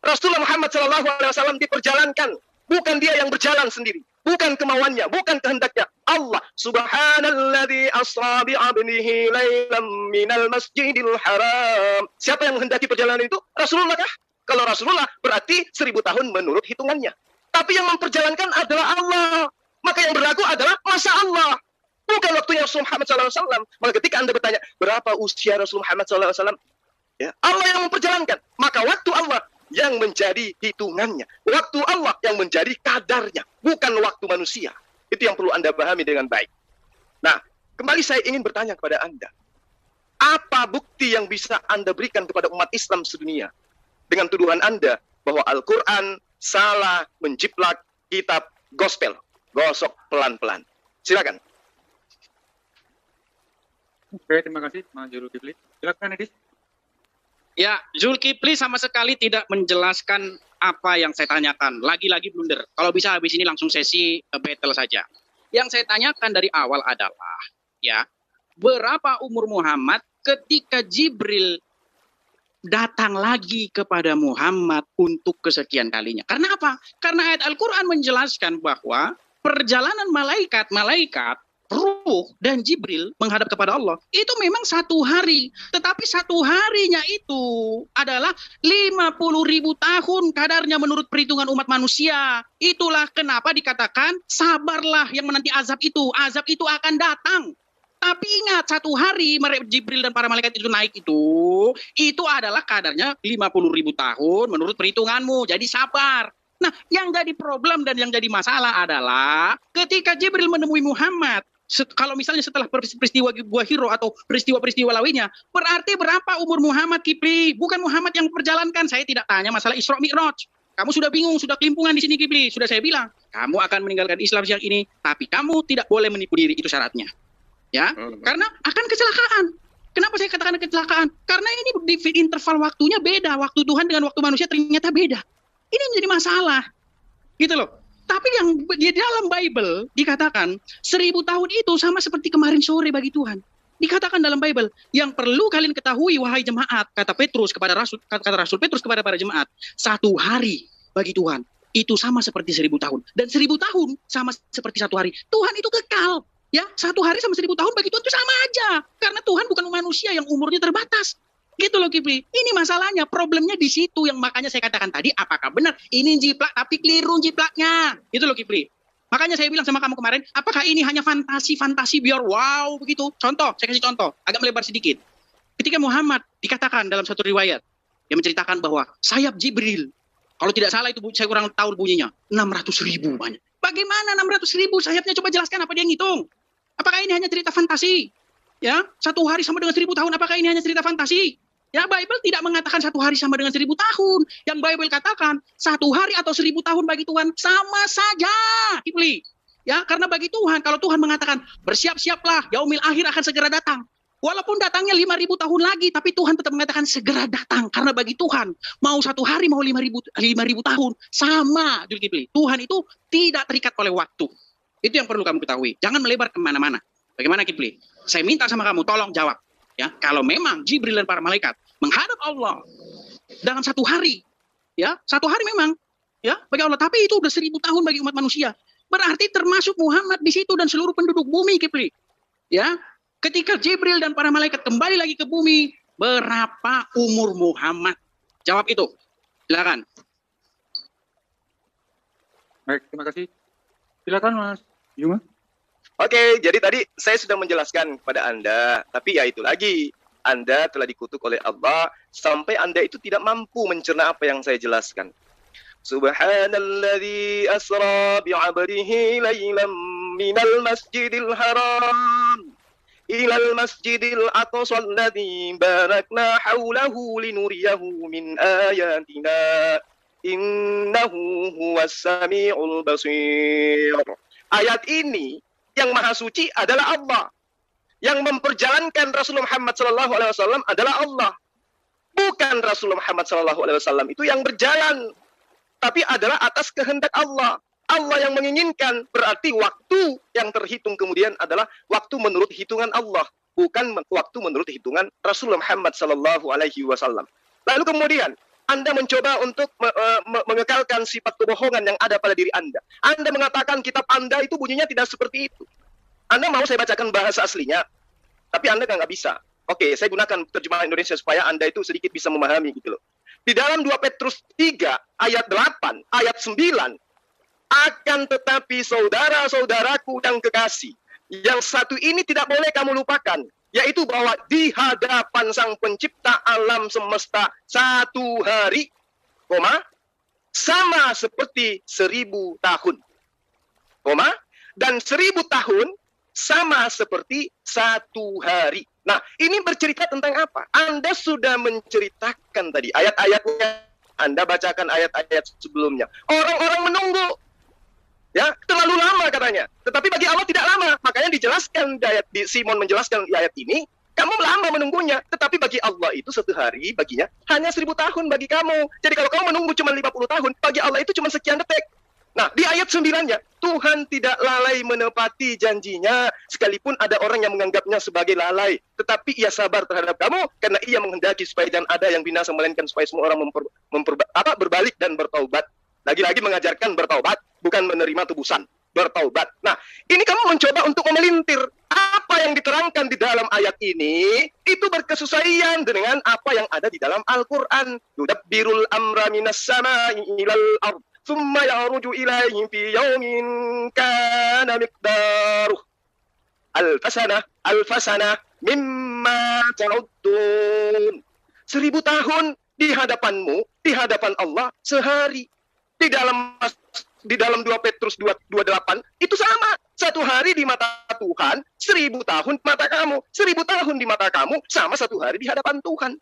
Rasulullah Muhammad SAW diperjalankan, bukan dia yang berjalan sendiri, bukan kemauannya, bukan kehendaknya. Allah subhanalladzi asra bi 'abdihi lailan minal masjidil haram. Siapa yang menghendaki perjalanan itu? Rasulullah kah? Kalau Rasulullah berarti 1000 tahun menurut hitungannya. Tapi yang memperjalankan adalah Allah. Maka yang berlaku adalah masa Allah. Bukan waktunya Rasul Muhammad SAW. Maka ketika Anda bertanya, berapa usia Rasul Muhammad SAW? Ya, Allah yang memperjalankan. Maka waktu Allah yang menjadi hitungannya. Waktu Allah yang menjadi kadarnya. Bukan waktu manusia. Itu yang perlu Anda pahami dengan baik. Nah, kembali saya ingin bertanya kepada Anda. Apa bukti yang bisa Anda berikan kepada umat Islam sedunia? Dengan tuduhan Anda bahwa Al-Quran salah menjiplak kitab gospel. Gosok pelan-pelan. Silakan. Oke, terima kasih Mas Zulkifli. Silakan Edis. Ya, Zulkifli sama sekali tidak menjelaskan apa yang saya tanyakan. Lagi-lagi blunder. Kalau bisa habis ini langsung sesi battle saja. Yang saya tanyakan dari awal adalah, ya, berapa umur Muhammad ketika Jibril datang lagi kepada Muhammad untuk kesekian kalinya? Karena apa? Karena ayat Al-Quran menjelaskan bahwa perjalanan malaikat, Ruh dan Jibril menghadap kepada Allah itu memang 1 hari, tetapi 1 harinya itu adalah 50.000 tahun kadarnya menurut perhitungan umat manusia. Itulah kenapa dikatakan sabarlah yang menanti azab itu akan datang. Tapi ingat, 1 hari Jibril dan para malaikat itu naik itu adalah kadarnya 50.000 tahun menurut perhitunganmu. Jadi sabar. Nah, yang jadi problem dan yang jadi masalah adalah ketika Jibril menemui Muhammad, kalau misalnya setelah peristiwa Gua Hiro atau peristiwa-peristiwa lainnya, berarti berapa umur Muhammad, Kipli? Bukan Muhammad yang memperjalankan. Saya tidak tanya masalah Isra Mi'raj. Kamu sudah bingung, sudah kelimpungan di sini, Kipli. Sudah saya bilang, kamu akan meninggalkan Islam siang ini, tapi kamu tidak boleh menipu diri, itu syaratnya. Ya, karena akan kecelakaan. Kenapa saya katakan kecelakaan? Karena ini di interval waktunya beda. Waktu Tuhan dengan waktu manusia ternyata beda. Ini menjadi masalah. Gitu loh. Tapi yang di dalam Bible dikatakan 1000 tahun itu sama seperti kemarin sore bagi Tuhan. Dikatakan dalam Bible, yang perlu kalian ketahui wahai jemaat, kata Rasul Petrus kepada para jemaat, 1 hari bagi Tuhan itu sama seperti 1000 tahun. Dan 1000 tahun sama seperti 1 hari. Tuhan itu kekal. Ya, 1 hari sama 1000 tahun bagi Tuhan itu sama aja. Karena Tuhan bukan manusia yang umurnya terbatas. Gitu loh, Kipli. Ini masalahnya, problemnya di situ yang makanya saya katakan tadi, apakah benar ini jiplak tapi keliru jiplaknya. Gitu loh, Kipli. Makanya saya bilang sama kamu kemarin, apakah ini hanya fantasi biar wow begitu? Contoh, saya kasih contoh, agak melebar sedikit. Ketika Muhammad dikatakan dalam satu riwayat yang menceritakan bahwa sayap Jibril, kalau tidak salah itu saya kurang tahu bunyinya, 600.000 banyak. Bagaimana 600.000 sayapnya? Coba jelaskan apa dia ngitung. Apakah ini hanya cerita fantasi? Ya, 1 hari sama dengan 1000 tahun, apakah ini hanya cerita fantasi? Ya, Bible tidak mengatakan 1 hari sama dengan 1000 tahun. Yang Bible katakan 1 hari atau 1000 tahun bagi Tuhan sama saja. Kipli. Ya, karena bagi Tuhan, kalau Tuhan mengatakan bersiap-siaplah, yaumil akhir akan segera datang. Walaupun datangnya 5.000 tahun lagi, tapi Tuhan tetap mengatakan segera datang. Karena bagi Tuhan, mau 1 hari, mau 5.000 tahun, sama. Kipli. Tuhan itu tidak terikat oleh waktu. Itu yang perlu kamu ketahui. Jangan melebar kemana-mana. Bagaimana, Kipli? Saya minta sama kamu, tolong jawab. Ya, kalau memang Jibril dan para malaikat menghadap Allah dalam 1 hari, ya 1 hari memang, ya bagi Allah. Tapi itu udah 1000 tahun bagi umat manusia. Berarti termasuk Muhammad di situ dan seluruh penduduk bumi, Kipli. Ya, ketika Jibril dan para malaikat kembali lagi ke bumi, berapa umur Muhammad? Jawab itu. Silakan. Baik, terima kasih. Silakan Mas Yuma. Oke, jadi tadi saya sudah menjelaskan kepada Anda, tapi ya itu lagi, Anda telah dikutuk oleh Allah sampai Anda itu tidak mampu mencerna apa yang saya jelaskan. Subhanalladzi asra bi'abdihi laylan minal masjidil haram ilal masjidil aqsa alladzi barakna haulahu linuriyahu min ayatina innahu huwas sami'ul basir. Ayat ini yang maha suci adalah Allah. Yang memperjalankan Rasulullah Muhammad SAW adalah Allah. Bukan Rasulullah Muhammad SAW itu yang berjalan. Tapi adalah atas kehendak Allah. Allah yang menginginkan. Berarti waktu yang terhitung kemudian adalah waktu menurut hitungan Allah. Bukan waktu menurut hitungan Rasulullah Muhammad SAW. Lalu kemudian Anda mencoba untuk mengekalkan sifat kebohongan yang ada pada diri Anda. Anda mengatakan kitab Anda itu bunyinya tidak seperti itu. Anda mau saya bacakan bahasa aslinya, tapi Anda nggak bisa. Oke, saya gunakan terjemahan Indonesia supaya Anda itu sedikit bisa memahami gitu loh. Di dalam 2 Petrus 3 ayat 8, ayat 9, akan tetapi saudara-saudaraku yang kekasih, Yang satu ini tidak boleh kamu lupakan, yaitu bahwa di hadapan Sang Pencipta alam semesta satu hari, sama seperti 1000 tahun, dan 1000 tahun sama seperti satu hari. Nah, ini bercerita tentang apa? Anda sudah menceritakan tadi ayat-ayatnya, Anda bacakan ayat-ayat sebelumnya. Orang-orang menunggu. Ya, terlalu lama katanya. Tetapi bagi Allah tidak lama. Makanya dijelaskan di Simon menjelaskan di ayat ini, kamu lama menunggunya. Tetapi bagi Allah itu satu hari baginya hanya 1000 tahun bagi kamu. Jadi kalau kamu menunggu cuma 50 tahun, bagi Allah itu cuma sekian detik. Nah, di ayat 9-nya, Tuhan tidak lalai menepati janjinya, sekalipun ada orang yang menganggapnya sebagai lalai. Tetapi ia sabar terhadap kamu, karena ia menghendaki supaya jangan ada yang binasa, melainkan supaya semua orang berbalik dan bertaubat. Lagi-lagi mengajarkan bertaubat, bukan menerima tebusan, bertaubat. Nah, ini kamu mencoba untuk memelintir. Apa yang diterangkan di dalam ayat ini, itu berkesesuaian dengan apa yang ada di dalam Al-Quran. Yudabbirul amra minas sama'i ilal ard, thumma ya'ruju ilaihi fi yawmin kana miqdaruh alfasana mimma ta'uddun. 1000 tahun di hadapanmu, di hadapan Allah sehari. Di dalam 2 Petrus 2:28 itu sama. Satu hari di mata Tuhan, 1000 tahun di mata kamu. 1000 tahun di mata kamu sama satu hari di hadapan Tuhan.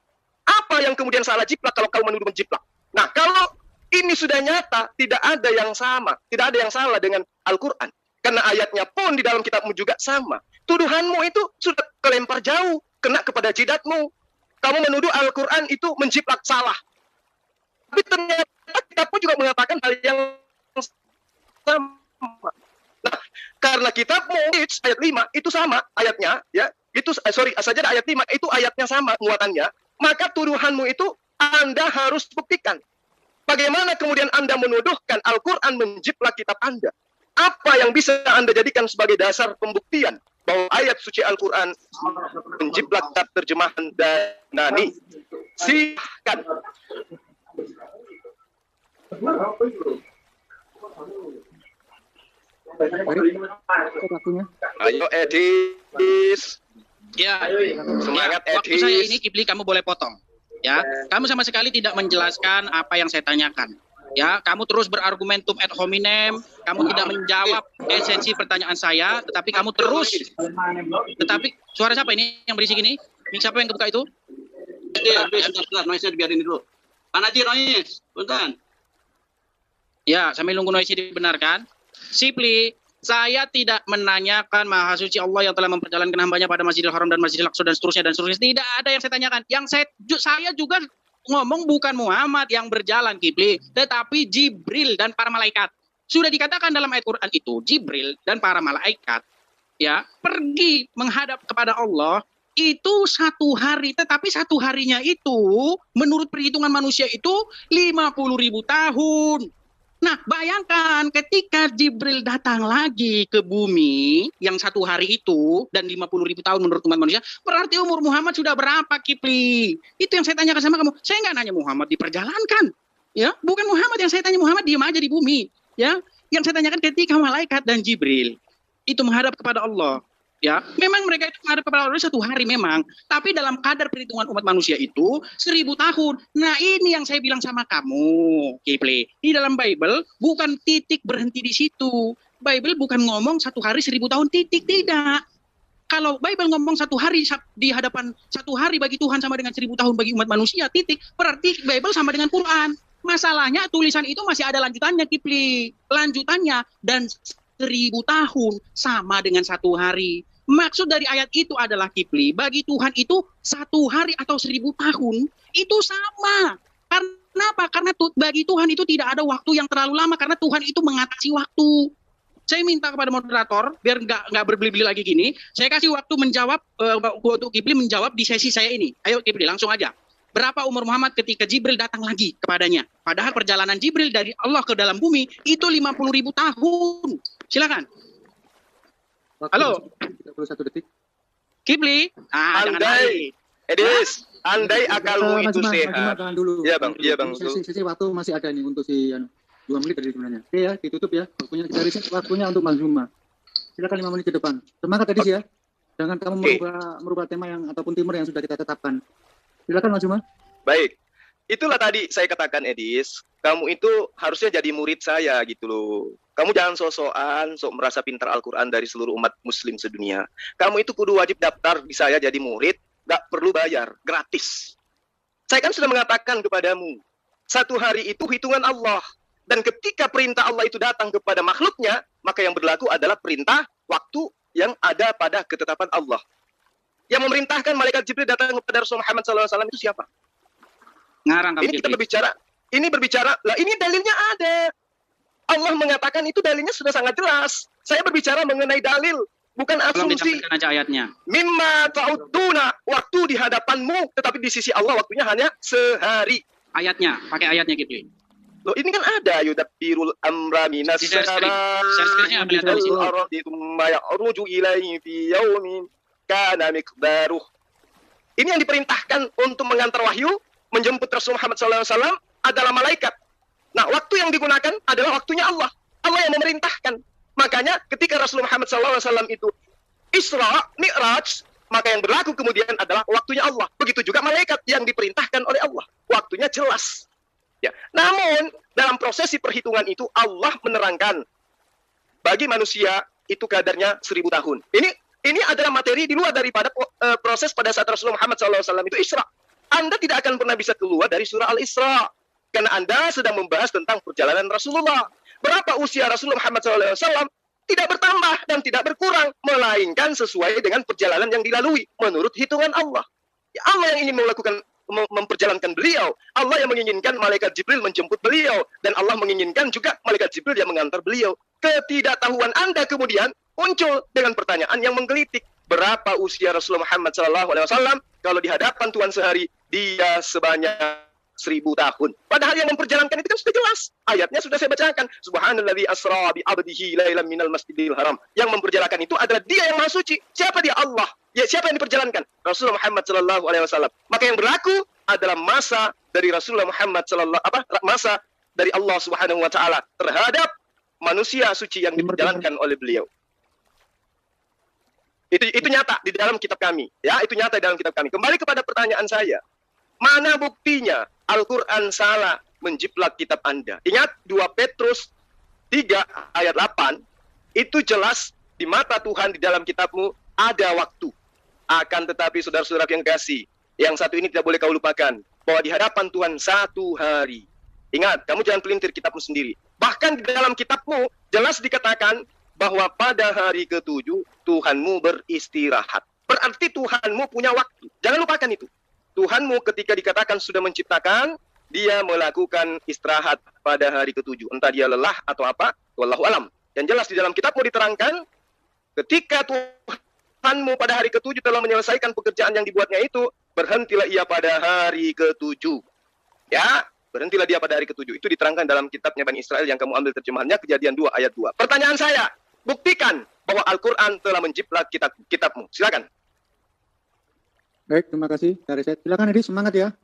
Apa yang kemudian salah jiplak kalau kau menuduh menjiplak? Nah, kalau ini sudah nyata, tidak ada yang sama, tidak ada yang salah dengan Al-Quran. Karena ayatnya pun di dalam kitabmu juga sama. Tuduhanmu itu sudah kelempar jauh, kena kepada jidatmu. Kamu menuduh Al-Quran itu menjiplak salah. Tapi ternyata kitabmu juga mengatakan hal yang sama. Nah, karena kitabmu ayat 5 itu sama ayatnya, ya. Itu saja ayat 5 itu ayatnya sama muatannya, maka tuduhanmu itu Anda harus buktikan. Bagaimana kemudian Anda menuduhkan Al-Quran menjiplak kitab Anda? Apa yang bisa Anda jadikan sebagai dasar pembuktian bahwa ayat suci Al-Quran menjiplak terjemahan Danani? Silahkan. Ayo Edis. Ya, semangat ya, waktu Edis. saya ini Kipli kamu boleh potong. Ya, kamu sama sekali tidak menjelaskan apa yang saya tanyakan. Ya, kamu terus berargumentum ad hominem, kamu tidak menjawab esensi pertanyaan saya, tetapi kamu terus. Tetapi suara siapa ini yang berisik ini? Ini siapa yang kebuka itu? Sudah, noise-nya dibiarin dulu. Panaji noise, punten. Ya, sambil nunggu noise dibenarkan. Sipli, saya tidak menanyakan Maha Suci Allah yang telah memperjalankan hambanya pada Masjidil Haram dan Masjidil Aqsa dan seterusnya dan seterusnya. Tidak ada yang saya tanyakan. Yang saya juga ngomong bukan Muhammad yang berjalan, Kipli, tetapi Jibril dan para malaikat. Sudah dikatakan dalam ayat Quran itu, Jibril dan para malaikat ya pergi menghadap kepada Allah itu satu hari, tetapi satu harinya itu menurut perhitungan manusia itu 50.000 tahun. Nah, bayangkan ketika Jibril datang lagi ke bumi yang satu hari itu dan 50.000 tahun menurut umat manusia, berarti umur Muhammad sudah berapa, Kipli? Itu yang saya tanyakan sama kamu. Saya nggak nanya Muhammad diperjalankan, ya, bukan Muhammad yang saya tanya. Muhammad diam aja di bumi, ya. Yang saya tanyakan ketika malaikat dan Jibril itu menghadap kepada Allah. Ya, memang mereka itu menghadap kepada Allah satu hari memang, tapi dalam kadar perhitungan umat manusia itu 1000 tahun. Nah, ini yang saya bilang sama kamu, Kipli. Di dalam Bible bukan titik berhenti di situ. Bible bukan ngomong satu hari 1000 tahun titik, tidak. Kalau Bible ngomong satu hari di hadapan satu hari bagi Tuhan sama dengan 1000 tahun bagi umat manusia, titik. Berarti Bible sama dengan Quran. Masalahnya tulisan itu masih ada lanjutannya, Kipli. Lanjutannya dan 1000 tahun sama dengan satu hari. Maksud dari ayat itu adalah, Kipli, bagi Tuhan itu satu hari atau 1000 tahun itu sama. Karena apa? Karena bagi Tuhan itu tidak ada waktu yang terlalu lama, karena Tuhan itu mengatasi waktu. Saya minta kepada moderator biar nggak berbeli-beli lagi gini. Saya kasih waktu menjawab untuk Kipli menjawab di sesi saya ini. Ayo Kipli, langsung aja. Berapa umur Muhammad ketika Jibril datang lagi kepadanya? Padahal perjalanan Jibril dari Allah ke dalam bumi itu 50.000 tahun. Silakan. Halo. 31 detik. Kipli. Andai, Edis, andai akalmu itu sehat. Iya bang, iya bang. Sisi waktu masih ada nih untuk si 2 menit tadi sebenarnya. Oke ya, ditutup ya. Waktunya kita riset, waktunya untuk Bang Zuma. Silakan 5 menit ke depan. Semangat Edis ya. Jangan kamu merubah tema yang ataupun timer yang sudah kita tetapkan. Silakan Mas Juma. Baik. Itulah tadi saya katakan, Edis, kamu itu harusnya jadi murid saya gitu loh. Kamu jangan sok-sokan, sok merasa pintar Al-Quran dari seluruh umat muslim sedunia. Kamu itu kudu wajib daftar di saya jadi murid, gak perlu bayar, gratis. Saya kan sudah mengatakan kepadamu, satu hari itu hitungan Allah. Dan ketika perintah Allah itu datang kepada makhluknya, maka yang berlaku adalah perintah waktu yang ada pada ketetapan Allah. Yang memerintahkan malaikat Jibril datang kepada Rasulullah Muhammad SAW itu siapa? Ngarang Ini kita berbicara, lah ini dalilnya ada. Allah mengatakan itu dalilnya sudah sangat jelas. Saya berbicara mengenai dalil, bukan Tolong asumsi. disampaikan aja ayatnya. Mimma ta'uduna, waktu di hadapanmu, tetapi di sisi Allah waktunya hanya sehari. Ayatnya, pakai ayatnya gitu. Loh ini kan ada yudabbirul amra minas Di share screen-nya ambil dari situ. ardi tsumma ya'ruju ilaihi fi yaumin kana miqdaruh. Ini yang diperintahkan untuk mengantar wahyu, menjemput Rasul Muhammad SAW adalah malaikat. Nah, waktu yang digunakan adalah waktunya Allah. Allah yang memerintahkan. Makanya ketika Rasul Muhammad SAW itu Isra, Mi'raj, maka yang berlaku kemudian adalah waktunya Allah. Begitu juga malaikat yang diperintahkan oleh Allah. Waktunya jelas. Ya. Namun, dalam prosesi perhitungan itu Allah menerangkan bagi manusia itu kadarnya 1000 tahun. Ini adalah materi di luar daripada proses pada saat Rasulullah Muhammad SAW itu Isra. Anda tidak akan pernah bisa keluar dari surah Al-Isra. Karena Anda sedang membahas tentang perjalanan Rasulullah. Berapa usia Rasulullah Muhammad SAW? Tidak bertambah dan tidak berkurang. Melainkan sesuai dengan perjalanan yang dilalui. Menurut hitungan Allah. Ya, Allah yang ingin memperjalankan beliau. Allah yang menginginkan malaikat Jibril menjemput beliau. Dan Allah menginginkan juga malaikat Jibril yang mengantar beliau. Ketidaktahuan Anda kemudian muncul dengan pertanyaan yang menggelitik. Berapa usia Rasulullah Muhammad SAW? Kalau di hadapan Tuhan sehari, dia sebanyak 1000 tahun. Padahal yang memperjalankan itu kan sudah jelas. Ayatnya sudah saya bacakan. Subhanalladzi asra bi 'abdihi lailan minal masjidil haram. Yang memperjalankan itu adalah dia yang Maha Suci. Siapa dia? Allah. Ya, siapa yang diperjalankan? Rasulullah Muhammad SAW. Maka yang berlaku adalah masa dari Rasulullah Muhammad masa dari Allah Subhanahu wa taala terhadap manusia suci yang diperjalankan oleh beliau. Itu nyata di dalam kitab kami. Ya, itu nyata di dalam kitab kami. Kembali kepada pertanyaan saya. Mana buktinya Al-Quran salah menjiplak kitab Anda? Ingat 2 Petrus 3 ayat 8. Itu jelas di mata Tuhan di dalam kitabmu ada waktu. Akan tetapi saudara-saudara yang kasih, yang satu ini tidak boleh kau lupakan. Bahwa di hadapan Tuhan 1 hari. Ingat, kamu jangan pelintir kitabmu sendiri. Bahkan di dalam kitabmu jelas dikatakan bahwa pada hari ke-7 Tuhanmu beristirahat. Berarti Tuhanmu punya waktu. Jangan lupakan itu. Tuhanmu ketika dikatakan sudah menciptakan, dia melakukan istirahat pada hari ke-7. Entah dia lelah atau apa, wallahu alam. Yang jelas di dalam kitabmu diterangkan, ketika Tuhanmu pada hari ke-7 telah menyelesaikan pekerjaan yang dibuatnya itu, berhentilah ia pada hari ke-7. Ya, berhentilah dia pada hari ke-7. Itu diterangkan dalam kitabnya Bani Israel yang kamu ambil terjemahannya, Kejadian 2 ayat 2. Pertanyaan saya, buktikan bahwa Al-Quran telah menjiplak kitabmu. Silakan. Baik, terima kasih. Dari saya. Silakan Edi, semangat ya.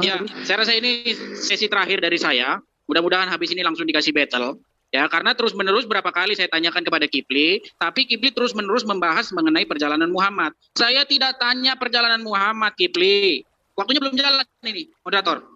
Ya, saya rasa ini sesi terakhir dari saya. Mudah-mudahan habis ini langsung dikasih battle. Ya, karena terus-menerus berapa kali saya tanyakan kepada Kipli, tapi Kipli terus-menerus membahas mengenai perjalanan Muhammad. Saya tidak tanya perjalanan Muhammad, Kipli. Waktunya belum jalan ini, moderator.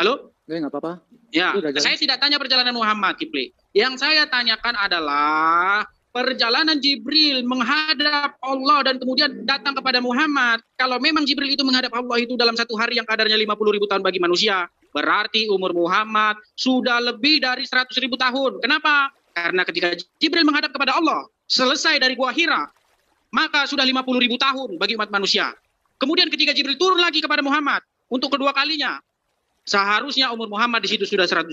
Halo? Nggak apa-apa. Ya, saya tidak tanya perjalanan Muhammad, Kipli. Yang saya tanyakan adalah perjalanan Jibril menghadap Allah dan kemudian datang kepada Muhammad. Kalau memang Jibril itu menghadap Allah itu dalam 1 hari yang kadarnya 50.000 tahun bagi manusia, berarti umur Muhammad sudah lebih dari 100.000 tahun. Kenapa? Karena ketika Jibril menghadap kepada Allah, selesai dari Gua Hira, maka sudah 50.000 tahun bagi umat manusia. Kemudian ketika Jibril turun lagi kepada Muhammad untuk kedua kalinya, seharusnya umur Muhammad di situ sudah 100.000.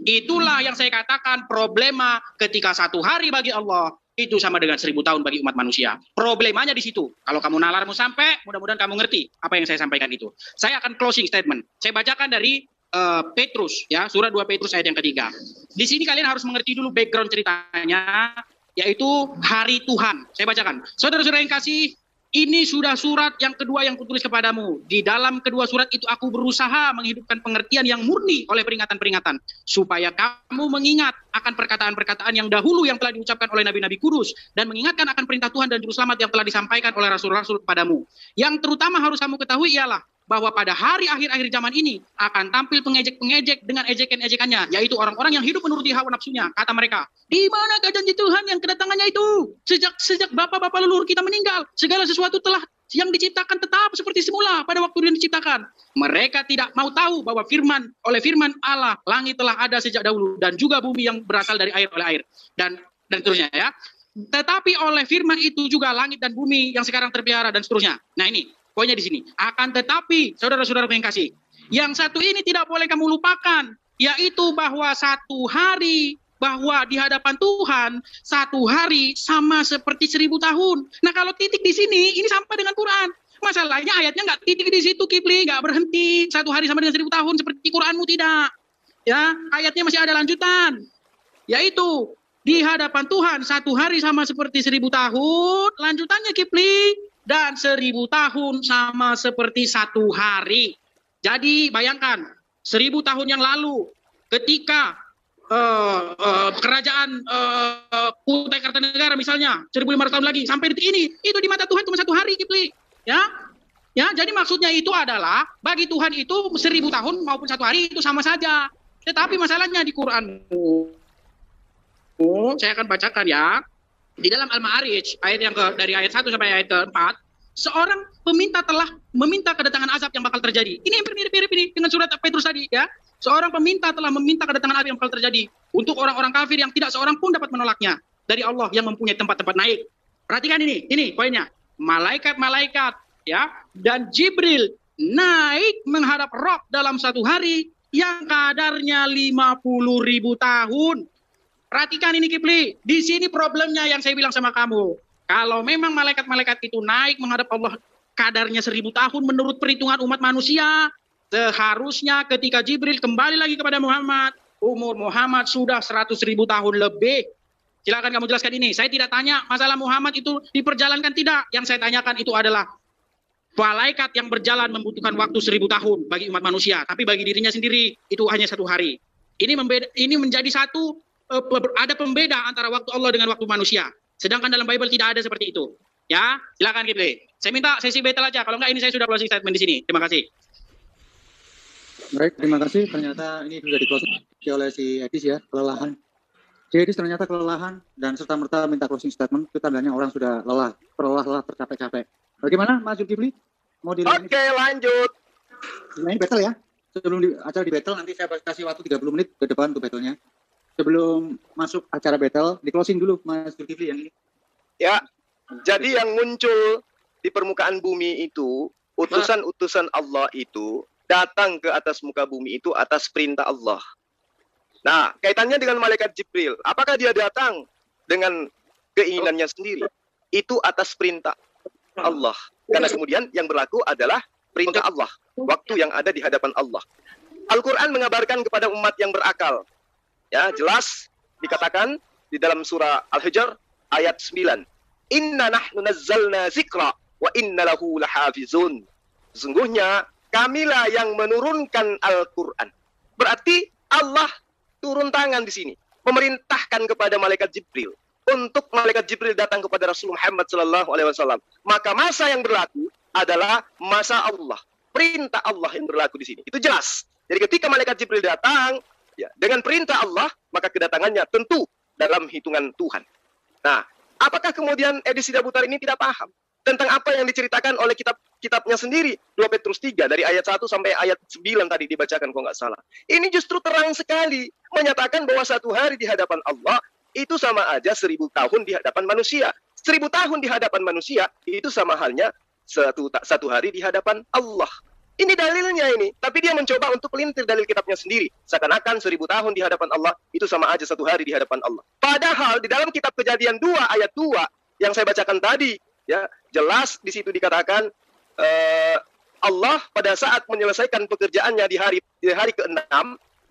Itulah yang saya katakan problema ketika 1 hari bagi Allah itu sama dengan 1000 tahun bagi umat manusia. Problemanya di situ. Kalau kamu nalarmu sampai, mudah-mudahan kamu ngerti apa yang saya sampaikan itu. Saya akan closing statement. Saya bacakan dari Petrus, ya, surat 2 Petrus ayat yang ketiga. Di sini kalian harus mengerti dulu background ceritanya, yaitu hari Tuhan. Saya bacakan. Saudara-saudara yang kasih, Ini sudah surat yang kedua yang kutulis kepadamu. Di dalam kedua surat itu aku berusaha menghidupkan pengertian yang murni oleh peringatan-peringatan. Supaya kamu mengingat akan perkataan-perkataan yang dahulu yang telah diucapkan oleh nabi-nabi kudus. Dan mengingatkan akan perintah Tuhan dan juru selamat yang telah disampaikan oleh rasul-rasul kepadamu. Yang terutama harus kamu ketahui ialah bahwa pada hari akhir-akhir zaman ini akan tampil pengejek-pengejek dengan ejekan-ejekannya, yaitu orang-orang yang hidup menuruti hawa nafsunya. Kata mereka, di manakah janji Tuhan yang kedatangannya itu? Sejak bapak-bapak leluhur kita meninggal, segala sesuatu telah yang diciptakan tetap seperti semula pada waktu dia diciptakan. Mereka tidak mau tahu bahwa oleh firman Allah, langit telah ada sejak dahulu, dan juga bumi yang berasal dari air oleh air. Dan seterusnya ya. Tetapi oleh firman itu juga langit dan bumi yang sekarang terpelihara dan seterusnya. Nah ini poinnya di sini. Akan tetapi, saudara-saudara yang kasih, yang satu ini tidak boleh kamu lupakan, yaitu bahwa satu hari, bahwa di hadapan Tuhan, satu hari sama seperti 1000 tahun. Nah kalau titik di sini, ini sama dengan Quran. Masalahnya ayatnya nggak titik di situ, Kipli, nggak berhenti. Satu hari sama dengan 1000 tahun, seperti Quranmu tidak. Ya, ayatnya masih ada lanjutan. Yaitu, di hadapan Tuhan, satu hari sama seperti 1000 tahun. Lanjutannya, Kipli. Dan 1000 tahun sama seperti satu hari. Jadi bayangkan 1000 tahun yang lalu ketika kerajaan Kutai Kartanegara misalnya 1500 tahun lagi sampai detik ini itu di mata Tuhan cuma satu hari, Kipli. Ya, jadi maksudnya itu adalah bagi Tuhan itu 1000 tahun maupun satu hari itu sama saja. Tetapi masalahnya di Quranmu, saya akan bacakan ya. Di dalam Al-Ma'arij, dari ayat 1 sampai ayat ke-4, seorang peminta telah meminta kedatangan azab yang bakal terjadi. Ini yang mirip-mirip ini dengan surat Petrus tadi ya. Seorang peminta telah meminta kedatangan azab yang bakal terjadi untuk orang-orang kafir yang tidak seorang pun dapat menolaknya dari Allah yang mempunyai tempat-tempat naik. Perhatikan ini poinnya. Malaikat-malaikat ya dan Jibril naik menghadap Rob dalam satu hari yang kadarnya 50.000 tahun. Perhatikan ini, Kipli. Di sini problemnya yang saya bilang sama kamu. Kalau memang malaikat-malaikat itu naik menghadap Allah kadarnya 1000 tahun menurut perhitungan umat manusia, seharusnya ketika Jibril kembali lagi kepada Muhammad, umur Muhammad sudah 100.000 tahun lebih. Silakan kamu jelaskan ini. Saya tidak tanya masalah Muhammad itu diperjalankan tidak. Yang saya tanyakan itu adalah malaikat yang berjalan membutuhkan waktu 1000 tahun bagi umat manusia. Tapi bagi dirinya sendiri itu hanya satu hari. Ini menjadi satu ada pembeda antara waktu Allah dengan waktu manusia. Sedangkan dalam Bible tidak ada seperti itu. Ya, silakan Kipli. Saya minta sesi battle aja. Kalau enggak ini saya sudah closing statement di sini. Terima kasih. Baik, terima kasih. Ternyata ini sudah di-closing oleh si Edis ya, kelelahan. Si Edis ternyata kelelahan dan serta-merta minta closing statement. Itu tandanya orang sudah lelah, tercapek-capek. Bagaimana Mas Zulkifli? Mau dilanjut? Oke, lanjut. Ini battle ya. Sebelum acara di battle nanti saya kasih waktu 30 menit ke depan untuk battle-nya. Sebelum masuk acara battle, di closing dulu Mas Zulkifli yang ini. Ya, jadi yang muncul di permukaan bumi itu, utusan-utusan Allah itu datang ke atas muka bumi itu atas perintah Allah. Nah, kaitannya dengan malaikat Jibril, apakah dia datang dengan keinginannya sendiri? Itu atas perintah Allah. Karena kemudian yang berlaku adalah perintah Allah, waktu yang ada di hadapan Allah. Al-Quran mengabarkan kepada umat yang berakal. Ya, jelas dikatakan di dalam surah Al-Hijr ayat 9. Inna nahnu nazzalna zikra wa inna lahu lahafizun. Sesungguhnya kamilah yang menurunkan Al-Quran. Berarti Allah turun tangan di sini, memerintahkan kepada malaikat Jibril untuk malaikat Jibril datang kepada Rasul Muhammad SAW. Maka masa yang berlaku adalah masa Allah, perintah Allah yang berlaku di sini. Itu jelas. Jadi ketika malaikat Jibril datang, ya, dengan perintah Allah, maka kedatangannya tentu dalam hitungan Tuhan. Nah, apakah kemudian Edi Sidabutar ini tidak paham tentang apa yang diceritakan oleh kitabnya sendiri, 2 Petrus 3 dari ayat 1 sampai ayat 9 tadi dibacakan kalau nggak salah. Ini justru terang sekali menyatakan bahwa satu hari di hadapan Allah itu sama aja 1000 tahun di hadapan manusia. 1000 tahun di hadapan manusia itu sama halnya satu hari di hadapan Allah. Ini dalilnya ini, tapi dia mencoba untuk pelintir dalil kitabnya sendiri. Seakan-akan 1000 tahun di hadapan Allah itu sama aja satu hari di hadapan Allah. Padahal di dalam kitab Kejadian 2 ayat 2 yang saya bacakan tadi, ya jelas di situ dikatakan Allah pada saat menyelesaikan pekerjaannya di hari ke-6,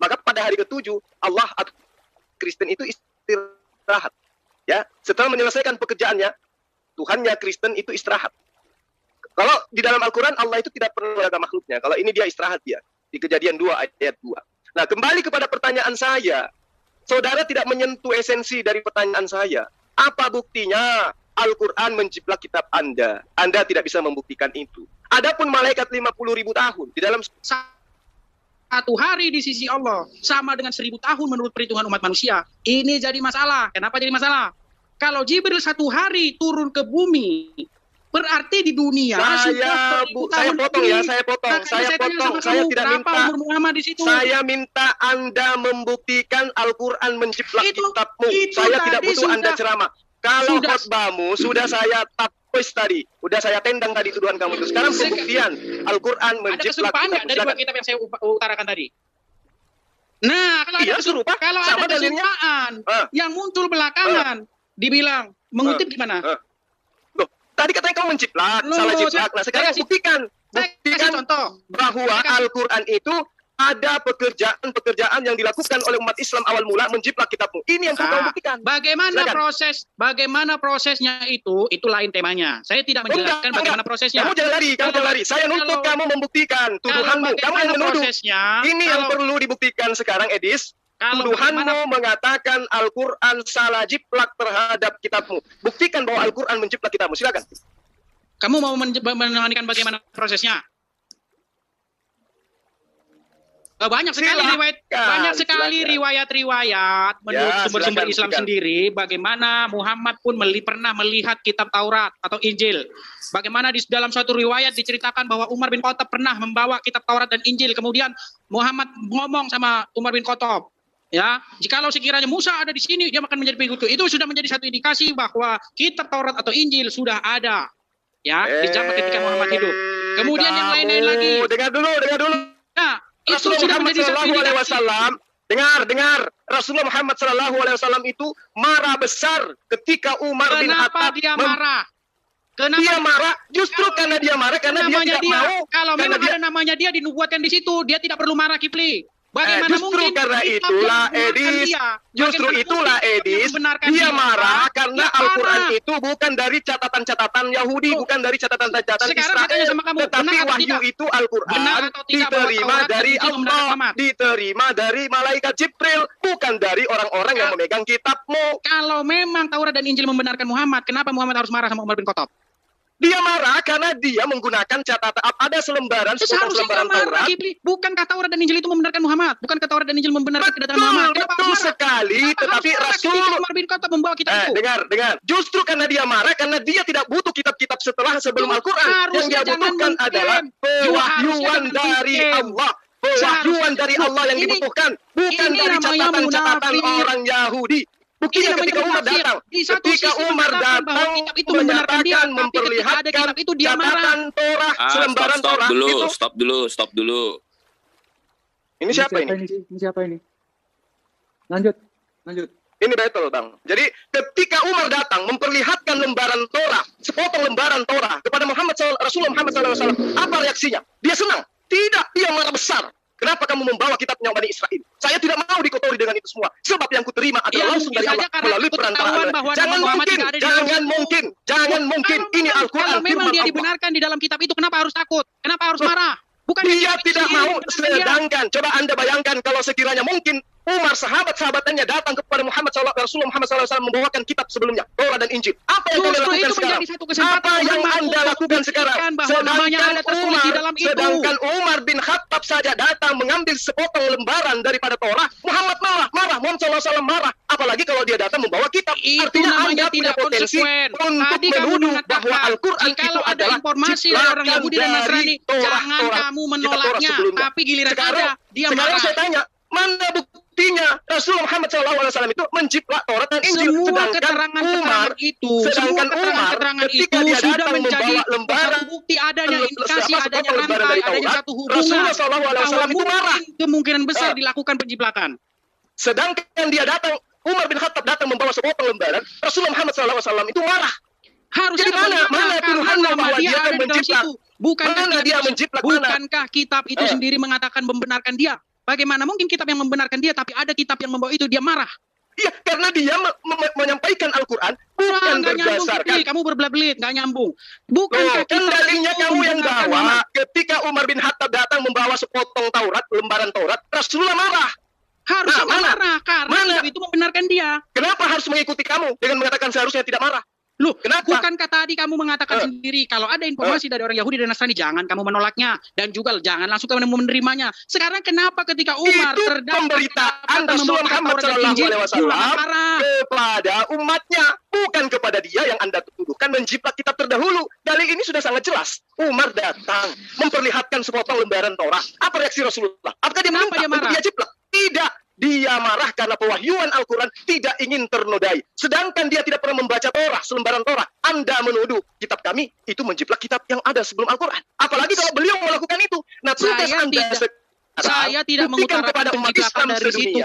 maka pada hari ke-7 Allah atau Kristen itu istirahat. Ya, setelah menyelesaikan pekerjaannya, Tuhannya Kristen itu istirahat. Kalau di dalam Al-Quran Allah itu tidak pernah menjaga makhluknya. Kalau ini dia istirahat dia. Di Kejadian 2 ayat 2. Nah, kembali kepada pertanyaan saya. Saudara tidak menyentuh esensi dari pertanyaan saya. Apa buktinya Al-Quran menjiplak kitab Anda? Anda tidak bisa membuktikan itu. Adapun malaikat 50.000 tahun di dalam satu hari di sisi Allah sama dengan 1000 tahun menurut perhitungan umat manusia. Ini jadi masalah. Kenapa jadi masalah? Kalau Jibril 1 hari turun ke bumi, berarti di dunia saya potong. Saya tidak minta. Di situ? Saya minta Anda membuktikan Al-Quran menjiplak kitabmu. Saya tidak butuh Anda ceramah. Kalau khotbahmu sudah saya tapis tadi, sudah saya tendang tadi tuduhan kamu itu. Sekarang pembuktian Al-Quran menjiplak kitab. Dari dua kitab yang saya utarakan tadi. Nah, kalau ada kesumpaan yang muncul belakangan, dibilang mengutip gimana? Loh, tadi katanya kamu menjiplak, salah jiplak. Nah, sekarang buktikan contoh bahwa Al-Quran itu ada pekerjaan yang dilakukan oleh umat Islam awal mula menjiplak kitabmu. Ini yang kamu buktikan. Bagaimana prosesnya itu lain temanya. Saya tidak menjelaskan bagaimana prosesnya. Kamu jangan lari. Saya nuntut kamu membuktikan tuduhanmu. Kamu yang menuduh. Ini yang perlu dibuktikan sekarang, Edis. Tuduhanmu mengatakan Al-Quran salah jiplak terhadap kitabmu. Buktikan bahwa Al-Quran menjiplak kitabmu. Silakan. Kamu mau menanyakan bagaimana prosesnya? Banyak sekali riwayat menurut sumber-sumber Islam sendiri bagaimana Muhammad pun pernah melihat kitab Taurat atau Injil. Bagaimana di dalam suatu riwayat diceritakan bahwa Umar bin Khattab pernah membawa kitab Taurat dan Injil. Kemudian Muhammad ngomong sama Umar bin Khattab, ya, jikalau sekiranya Musa ada di sini dia akan menjadi pengikutku. Itu sudah menjadi satu indikasi bahwa kitab Taurat atau Injil sudah ada, ya, di zaman ketika Muhammad hidup. Kemudian yang lain-lain lagi. Dengar dulu. Nah, Rasulullah Muhammad SAW, dengar. Rasulullah Muhammad SAW itu marah besar ketika Umar bin Khattab. Kenapa dia marah? Justru karena dia marah karena dia tidak mau. Kalau memang ada namanya dia dinubuatkan di situ, dia tidak perlu marah, Kifli. Bagaimana justru karena itulah Edis, dia marah karena Al-Quran itu bukan dari catatan-catatan Yahudi, bukan dari catatan-catatan Israel, tetapi wahyu itu Al-Quran diterima dari Allah, diterima dari malaikat Jibril, bukan dari orang-orang yang memegang kitabmu. Kalau memang Taurat dan Injil membenarkan Muhammad, kenapa Muhammad harus marah sama Umar bin Khattab? Dia marah karena dia menggunakan catatan, ada selembaran Taurat. Bukankah Taurat dan Injil itu membenarkan Muhammad? Bukankah Taurat dan Injil membenarkan kedatangan Muhammad? Betul sekali, tetapi Rasul Umar bin Khattab membawa kitab itu. Dengar. Justru karena dia marah, karena dia tidak butuh kitab-kitab sebelum Al-Quran. Yang dia butuhkan adalah pewahyuan dari Allah. Pewahyuan dari Allah yang dibutuhkan, bukan dari catatan-catatan orang Yahudi. Buktinya ketika Umar datang, menyatakan, memperlihatkan catatan Torah, selembaran Torah. Stop dulu. Ini siapa ini? Lanjut. Ini betul, Bang. Jadi ketika Umar datang memperlihatkan lembaran Torah, sepotong lembaran Torah kepada Rasulullah Muhammad SAW, apa reaksinya? Dia senang? Tidak, dia marah besar. Kenapa kamu membawa kitabnya Bani Israel? Saya tidak mau dikotori dengan itu semua. Sebab yang kuterima adalah langsung dari Allah melalui perantara. Jangan mungkin. Ini Al-Quran. Kalau memang dia dibenarkan di dalam kitab itu, kenapa harus takut? Kenapa harus marah? Bukan dia tidak mau. Sedangkan, coba Anda bayangkan kalau sekiranya mungkin Umar, sahabat-sahabatnya datang kepada Rasulullah Muhammad SAW membawakan kitab sebelumnya, Torah dan Injil. Apa yang Anda lakukan sekarang? Apa yang Anda lakukan sekarang? Sedangkan Umar bin Khattab saja datang mengambil sepotong lembaran daripada Torah, Muhammad marah, Muhammad SAW marah. Apalagi kalau dia datang membawa kitab. Artinya Anda punya potensi untuk menuduh bahwa Al-Quran itu adalah orang Yahudi dan Nasrani. Jangan kamu menolaknya, tapi giliran ada dia marah. Sekarang saya tanya, mana buktinya Rasulullah Muhammad SAW itu menjiplak Taurat dan Injil? Sedangkan Umar ketika dia datang membawa lembaran, bukti adanya indikasi adanya rantai, adanya satu hubungan, Rasulullah SAW itu marah. Kemungkinan besar dilakukan penjiplakan. Sedangkan dia datang, Umar bin Khattab datang membawa sepotong lembaran, Rasulullah Muhammad SAW itu marah. Harusnya jadi mana tuduhannya bahwa dia akan menjiplak? Bukankah kitab itu sendiri mengatakan membenarkan dia? Bagaimana mungkin kitab yang membenarkan dia, tapi ada kitab yang membawa itu dia marah? Iya, karena dia menyampaikan Al-Quran bukan berdasarkan. Kamu berbelit-belit, nggak nyambung. Bukan kan dalilnya kamu yang bawa. Ketika Umar bin Khattab datang membawa sepotong Taurat, lembaran Taurat, Rasulullah marah. Harusnya marah, karena itu membenarkan dia. Kenapa harus mengikuti kamu dengan mengatakan seharusnya tidak marah? Loh, kenapa? Bukankah tadi kamu mengatakan sendiri kalau ada informasi dari orang Yahudi dan Nasrani jangan kamu menolaknya dan juga jangan langsung kamu menerimanya. Sekarang kenapa ketika Umar itu pemberitaan Rasulullah Muhammad SAW kepada umatnya, bukan kepada dia yang Anda tuduhkan menjiplak kitab terdahulu. Dalil ini sudah sangat jelas. Umar datang memperlihatkan sepotong lembaran Taurat. Apa reaksi Rasulullah? Apakah dia minta untuk dia jiplak? Tidak. Dia marah karena pewahyuan Al-Quran tidak ingin ternodai. Sedangkan dia tidak pernah membaca Torah, selembaran Torah. Anda menuduh kitab kami itu menjiplak kitab yang ada sebelum Al-Quran. Apalagi kalau beliau melakukan itu. Nah, tugas saya tidak mengutarakan kepada umat Islam dari situ,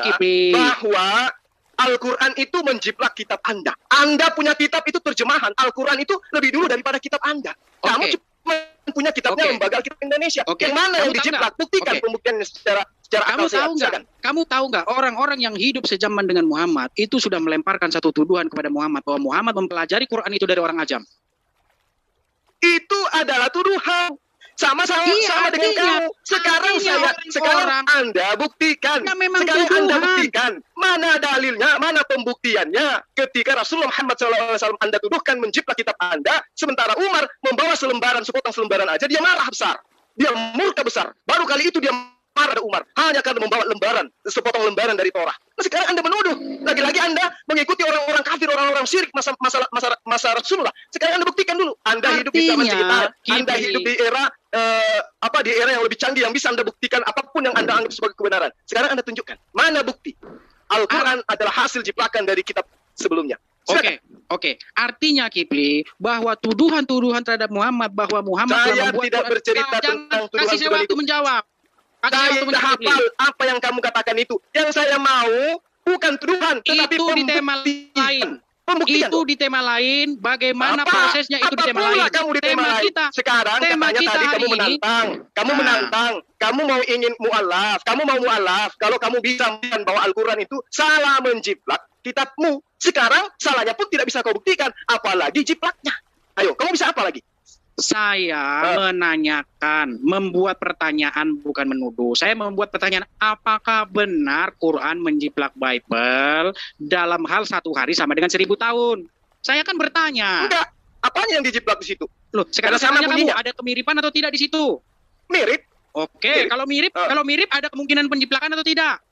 bahwa Al-Quran itu menjiplak kitab Anda. Anda punya kitab itu terjemahan. Al-Quran itu lebih dulu daripada kitab Anda. Kamu cuma punya kitabnya lembaga Alkitab Indonesia. Yang mana yang dijiplak? Buktikan pembuktiannya secara Kamu tahu nggak orang-orang yang hidup sejaman dengan Muhammad itu sudah melemparkan satu tuduhan kepada Muhammad bahwa Muhammad mempelajari Quran itu dari orang ajam. Itu adalah tuduhan. Sama dengan kamu. Sekarang Anda buktikan. Anda buktikan. Mana dalilnya, mana pembuktiannya ketika Rasulullah Muhammad SAW Anda tuduhkan menjiplak kitab Anda, sementara Umar membawa sepotong selembaran aja, dia marah besar. Dia murka besar. Baru kali itu dia marah Umar hanya karena membawa sepotong lembaran dari Torah. Nah, sekarang Anda menuduh, lagi-lagi Anda mengikuti orang-orang kafir, orang-orang syirik masa Rasulullah. Sekarang Anda buktikan dulu, Anda hidup di zaman sekitar, Anda hidup di era di era yang lebih canggih yang bisa Anda buktikan apapun yang Anda anggap sebagai kebenaran. Sekarang Anda tunjukkan, mana bukti? Al-Quran adalah hasil jiplakan dari kitab sebelumnya. Oke. Artinya Kipli bahwa tuduhan-tuduhan terhadap Muhammad bahwa Muhammad saya tidak bercerita tentang tuduhan-tuduhan itu. Menjawab. Saya tidak hafal apa yang kamu katakan itu. Yang saya mau bukan tuduhan, tetapi itu di tema lain. Pembuktian. Itu di tema lain. Bagaimana prosesnya itu di tema lain. Kamu di tema lain. Sekarang katanya tadi kamu menantang. Kamu menantang. Kamu mau ingin mu'alaf. Kamu mau mu'alaf. Kalau kamu bisa mengatakan bahwa Al-Quran itu salah menjiplak kitabmu. Sekarang salahnya pun tidak bisa kau buktikan. Apalagi jiplaknya. Ayo, kamu bisa apa lagi? Saya menanyakan, membuat pertanyaan bukan menuduh. Saya membuat pertanyaan, apakah benar Quran menjiplak Bible dalam hal 1 hari sama dengan 1000 tahun? Saya kan bertanya. Enggak. Apanya yang dijiplak di situ? Loh, sekarang saya tanya kamu, ada kemiripan atau tidak di situ? Mirip. Oke, kalau mirip ada kemungkinan penjiplakan atau tidak?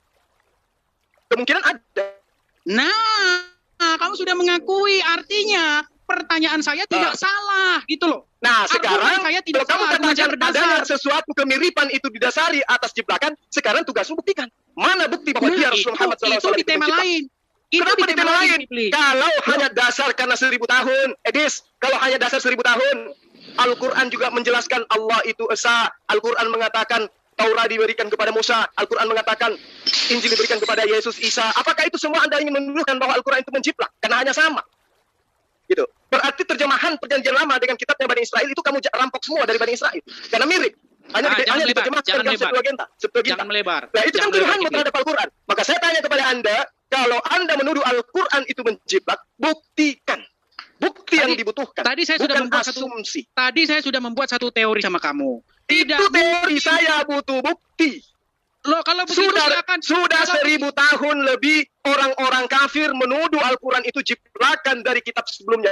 Kemungkinan ada. Nah, kamu sudah mengakui, artinya pertanyaan saya tidak salah gitu loh. Nah, sekarang saya tidak kalau kamu katakan ada sesuatu kemiripan itu didasari atas jiplakan, sekarang tugasmu buktikan. Mana bukti bahwa dia Rasulullah Muhammad SAW itu di tema lain. Kenapa di tema lain? Kalau hanya dasar karena 1000 tahun, Edis, kalau hanya dasar 1000 tahun, Al-Quran juga menjelaskan Allah itu esa. Al-Quran mengatakan Taurat diberikan kepada Musa, Al-Quran mengatakan Injil diberikan kepada Yesus Isa. Apakah itu semua Anda ingin menuduhkan bahwa Al-Quran itu menjiplak? Karena hanya sama. Gitu. Berarti terjemahan perjanjian lama dengan kitabnya Bani Israel itu kamu rampok semua dari Bani Israel. Karena mirip. Hanya diterjemahkan dalam Septuaginta. Jangan melebar. Nah, itu kan tuduhanmu terhadap Al-Quran. Maka saya tanya kepada Anda, kalau Anda menuduh Al-Quran itu menjiplak, buktikan. Bukti yang dibutuhkan. Tadi saya sudah membuat satu teori sama kamu. Itu teori, saya butuh bukti. Loh, kalau begitu sudah 1000 tahun lebih orang-orang kafir menuduh Al-Quran itu jiplakan dari kitab sebelumnya.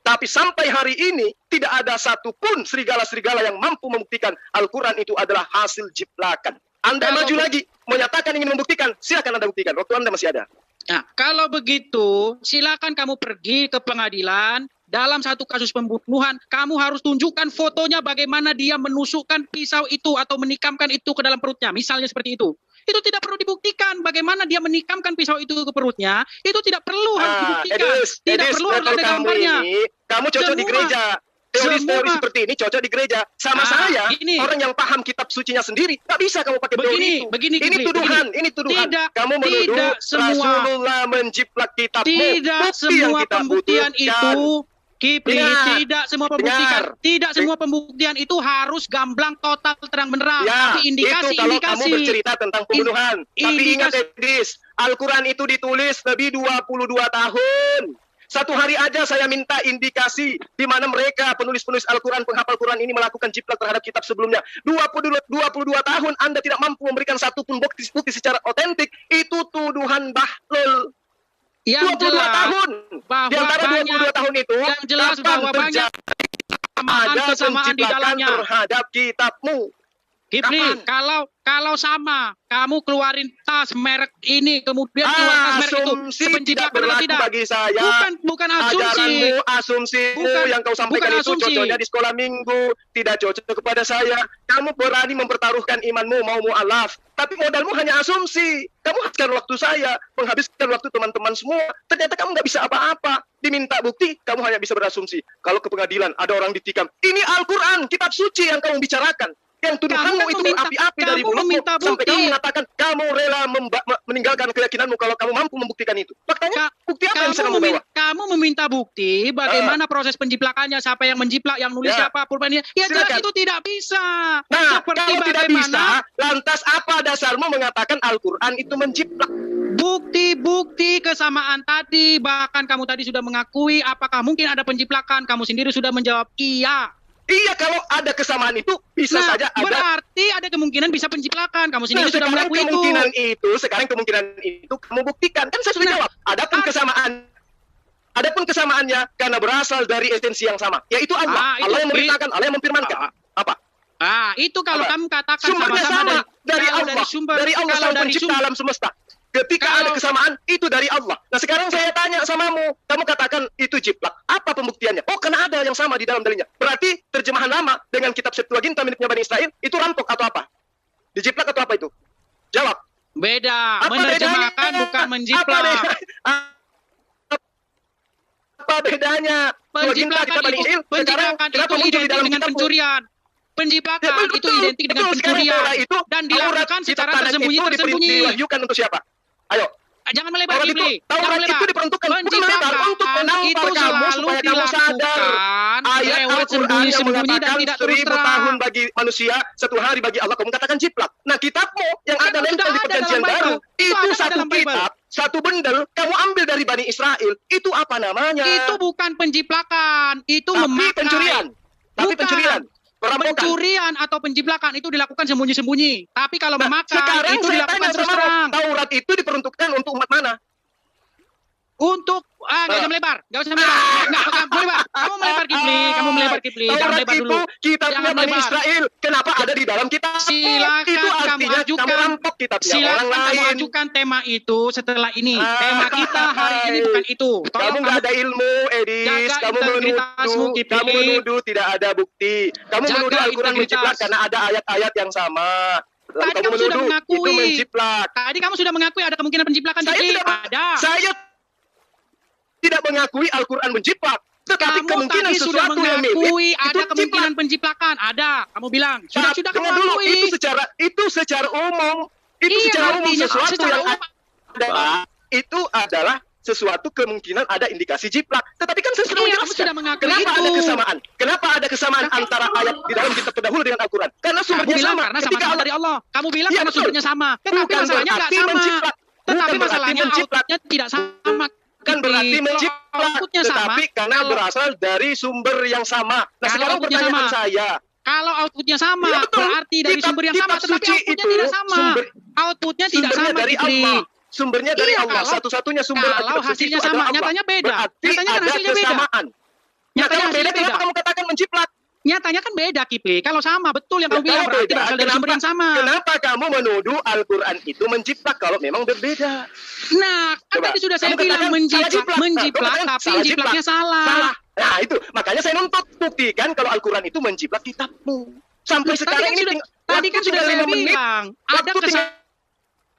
Tapi sampai hari ini tidak ada satupun serigala-serigala yang mampu membuktikan Al-Quran itu adalah hasil jiplakan. Anda maju lagi, menyatakan ingin membuktikan, silakan Anda buktikan. Waktu Anda masih ada. Nah, kalau begitu, silakan kamu pergi ke pengadilan. Dalam satu kasus pembunuhan, kamu harus tunjukkan fotonya bagaimana dia menusukkan pisau itu atau menikamkan itu ke dalam perutnya. Misalnya seperti itu. Itu tidak perlu dibuktikan. Bagaimana dia menikamkan pisau itu ke perutnya, itu tidak perlu harus dibuktikan. Tidak perlu harus ada gambarnya. Kamu cocok di gereja. Teori-teori seperti ini cocok di gereja. Sama saya, orang yang paham kitab sucinya sendiri, tak bisa kamu pakai teori itu. Ini tuduhan. Kamu menuduh Rasulullah menjiplak kitabmu. Tidak semua pembuktian itu, Kipli, tidak semua pembuktian itu harus gamblang total terang benderang. Ya, tapi indikasi, itu kalau kamu bercerita tentang pembunuhan. Tapi ingat, Edis, Al-Quran itu ditulis lebih 22 tahun. Satu hari aja saya minta indikasi di mana mereka penulis-penulis Al-Quran, penghafal Quran ini melakukan jiplak terhadap kitab sebelumnya. 22 tahun Anda tidak mampu memberikan satupun bukti secara otentik. Itu tuduhan bahlul. Yang 22 jelas tahun. bahwa Di antara 22 tahun itu, yang jelas kapan bahwa banyak ada kesamaan di penjiplakan dalamnya. terhadap kitabmu? Kipli, kalau sama, kamu keluarin tas merek ini, kemudian keluar tas merek itu, Asumsi tidak sepenjiplakan atau berlaku tidak? bagi saya. Bukan asumsi. Asumsimu Bukan- yang kau sampaikan bukan itu asumsi. cocoknya di sekolah minggu, tidak cocok kepada saya. Kamu berani mempertaruhkan imanmu, mau mu'alaf. Tapi modalmu hanya asumsi. Kamu habiskan waktu saya, menghabiskan waktu teman-teman semua. Ternyata kamu nggak bisa apa-apa. Diminta bukti, kamu hanya bisa berasumsi. Kalau ke pengadilan ada orang ditikam, ini Al-Quran, kitab suci yang kamu bicarakan. Yang tuduhanmu Kamu itu meminta- berapi-api dari kamu mulutmu meminta sampai bukti. kamu mengatakan kamu rela meninggalkan keyakinanmu kalau kamu mampu membuktikan itu. Faktanya, bukti apa yang bisa kamu bawa? Kamu meminta bukti bagaimana proses penjiplakannya, siapa yang menjiplak, yang nulis Ya. siapa, pulpennya. Ya jelas Silakan. itu tidak bisa. Nah, Seperti kalau tidak bagaimana bisa, lantas apa dasarmu mengatakan Al-Quran itu menjiplak? bukti-bukti kesamaan tadi, bahkan kamu tadi sudah mengakui apakah mungkin ada penjiplakan, kamu sendiri sudah menjawab iya. Iya, kalau ada kesamaan itu bisa Nah, saja ada. berarti ada kemungkinan bisa penjiplakan, kamu sendiri Nah, sudah sekarang mengakui itu. sekarang kemungkinan itu kamu buktikan. Kan saya sudah jawab. Adapun kesamaannya karena berasal dari esensi yang sama, yaitu Allah. Itu Allah yang memberitakan, Allah yang memfirmankan. Apa? Itu kalau Apa? kamu katakan Sumbernya sama-sama sama dari kalau Allah. Dari Allah kalau sang dari pencipta sumber, alam semesta. Ketika Kalau- ada kesamaan, itu dari Allah. Nah, sekarang saya tanya samamu. Kamu katakan itu jiplak. Apa pembuktiannya? Oh, karena ada yang sama di dalam dalilnya. Berarti terjemahan lama dengan kitab Septuaginta miliknya Bani Israel, itu rampok atau apa? Dijiplak atau apa itu? Jawab. beda, Apa menerjemahkan bedanya? bukan menjiplak. Apa bedanya? Septuaginta kitab Bani Israel, sekarang Penjiplakan kenapa itu muncul di identik dalam dengan kitabmu? pencurian. Penjiplakan itu identik dengan Sekarang pencurian Torah itu, dan Taurat, dilakukan kitab secara Tanakh itu tersembunyi-tersembunyi. diwahyukan untuk siapa? Ayo. Jangan melebar, Taurat Kipli. itu, Taurat itu diperuntukkan bukan melebar, untuk menampar itu kamu selalu supaya kamu sadar. dilakukan Ayat lewat Al-Quran yang sembunyi-sembunyi dan mengatakan tidak terus 1000 terang. tahun bagi manusia, 1 hari bagi Allah, kamu katakan jiplak. Nah, kitabmu yang Kan ada sudah nempel di ada perjanjian dalam baru, Bible. Itu itu ada satu dalam Bible. kitab, satu bendel, kamu ambil dari Bani Israel. Itu apa namanya? Itu bukan penjiplakan, itu Tapi memakai. pencurian. Tapi Bukan. pencurian. Perampokan. Pencurian atau penjiplakan itu dilakukan sembunyi-sembunyi. Tapi kalau Nah, memakai sekarang itu saya dilakukan tanya terus sama terang. Taurat itu diperuntukkan untuk umat mana? Untuk nggak usah melebar, nggak usah melebar, nggak melebar. Kamu melebar, Kipli, kamu melebar, Kipli. Jangan Taurat melebar itu dulu. kitabnya Jangan Bani melebar. Israel. Kenapa ada di dalam kitab? Silakan Itu kamu artinya ajukan. kamu rampok kitabnya orang Silakan kamu lain. ajukan tema itu setelah ini. Tema kita hari ini bukan itu. Kamu Tolong nggak ada ilmu, Edis. jaga Kamu integritasmu, menuduh. Kipli. Kamu menuduh tidak ada bukti. Kamu Jaga menuduh Al-Quran integritas. menjiplak karena ada ayat-ayat yang sama. Lalu Tadi kamu sudah menuduh mengakui. itu menjiplak. Tadi kamu sudah mengakui ada kemungkinan penjiplakan, Saya Kipli. tidak, Ada. saya tidak mengakui Al-Quran menjiplak. Tetapi Kamu kemungkinan tadi sudah sesuatu yang mirip mengakui itu ada kemungkinan jiplak. penjiplakan. Ada. Kamu bilang sudah kamu Tunggu dulu, akui. itu secara umum. Itu Iya, secara umum artinya sesuatu secara yang umum. ada. Itu adalah sesuatu kemungkinan ada indikasi jiplak. Tetapi kan saya sudah Iya, kamu menjelaskan. sudah mengakui Kenapa itu. ada kesamaan? Kenapa ada kesamaan Tapi- antara ayat di dalam kitab terdahulu dengan Al-Quran? Karena Kamu sumbernya bilang sama. karena Ketika sama-sama Allah dari Allah. Kamu bilang Iya, karena betul. sumbernya sama. Tetapi bukan masalahnya nggak berarti sama. menjiplak. Tetapi Bukan berarti masalahnya menjiplak. outputnya tidak sama. Bukan berarti Kalau menjiplak, outputnya sama. tetapi karena Kalau- berasal dari sumber yang sama. Nah, Kalau sekarang outputnya pertanyaan sama. saya, Kalau outputnya sama, Ya, betul. berarti dari Kitab- sumber yang sama. kitab Tetapi suci outputnya itu tidak sama. Outputnya tidak sumbernya sama, dari Kipli. Allah. Sumbernya dari Iya, Allah. kalau- Satu-satunya sumber kalau Alkitab suci hasilnya itu sama, adalah Allah. nyatanya beda. Berarti Nyatanya kan ada hasilnya beda. kesamaan. Nyatanya Nyatanya beda, hasilnya kenapa beda. kamu katakan menjiplak? Nyatanya kan beda, Kipli. Kalau sama, betul yang kamu Ya, bilang. kalau Berarti beda, berasal dari sumber yang sama. Kenapa kamu menuduh Al-Quran itu menjiplak kalau memang berbeda? Nah, kan Coba, tadi sudah saya kamu bilang katakan salah jiplak. menjiplak, Kamu katakan tapi salah jiplaknya jiplak. salah. Salah. Nah, itu. Makanya saya nuntut buktikan kalau Al-Quran itu menjiplak kitabmu. Sampai Tadi sekarang kan ini sudah, tinggal- tadi waktu kan sudah tinggal saya 5 menit. bilang ada Waktu tinggal 5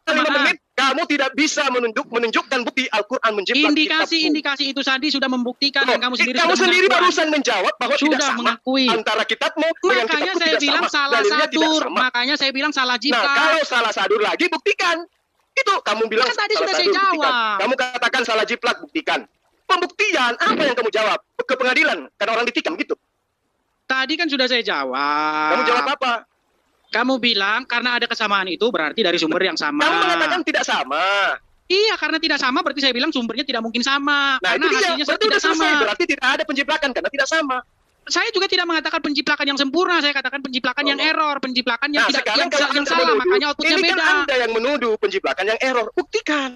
kesamaan. menit, kamu tidak bisa menunjukkan bukti Al-Quran menjiplak kitabmu. Indikasi-indikasi itu tadi sudah membuktikan dan kamu sendiri kamu sudah sendiri mengakuan. barusan menjawab bahwa tidak Sudah sama mengakui. antara kitabmu dengan Makanya kitabku saya tidak bilang sama. salah Dalilnya tidak sadur. sama. Makanya saya bilang salah Nah, jiplak. kalau salah sadur lagi buktikan. Itu kamu bilang Kan tadi salah sudah saya sadur, buktikan. jawab. Kamu katakan salah jiplak, buktikan. Pembuktian apa yang kamu jawab? Ke pengadilan karena orang ditikam gitu. Tadi kan sudah saya jawab. Kamu jawab apa? Kamu bilang karena ada kesamaan itu berarti dari sumber yang sama. Kamu mengatakan tidak sama. Iya, karena tidak sama berarti saya bilang sumbernya tidak mungkin sama. Nah, Karena itu dia. hasilnya Berarti tidak udah selesai. sama. Berarti tidak ada penjiplakan karena tidak sama. Saya juga tidak mengatakan penciplakan yang sempurna, saya katakan penciplakan yang error, penciplakan yang Nah, tidak sekarang yang, kalau yang Anda salah, menuduh, makanya outputnya ini beda. kan Anda yang menuduh penjiplakan yang error. Buktikan.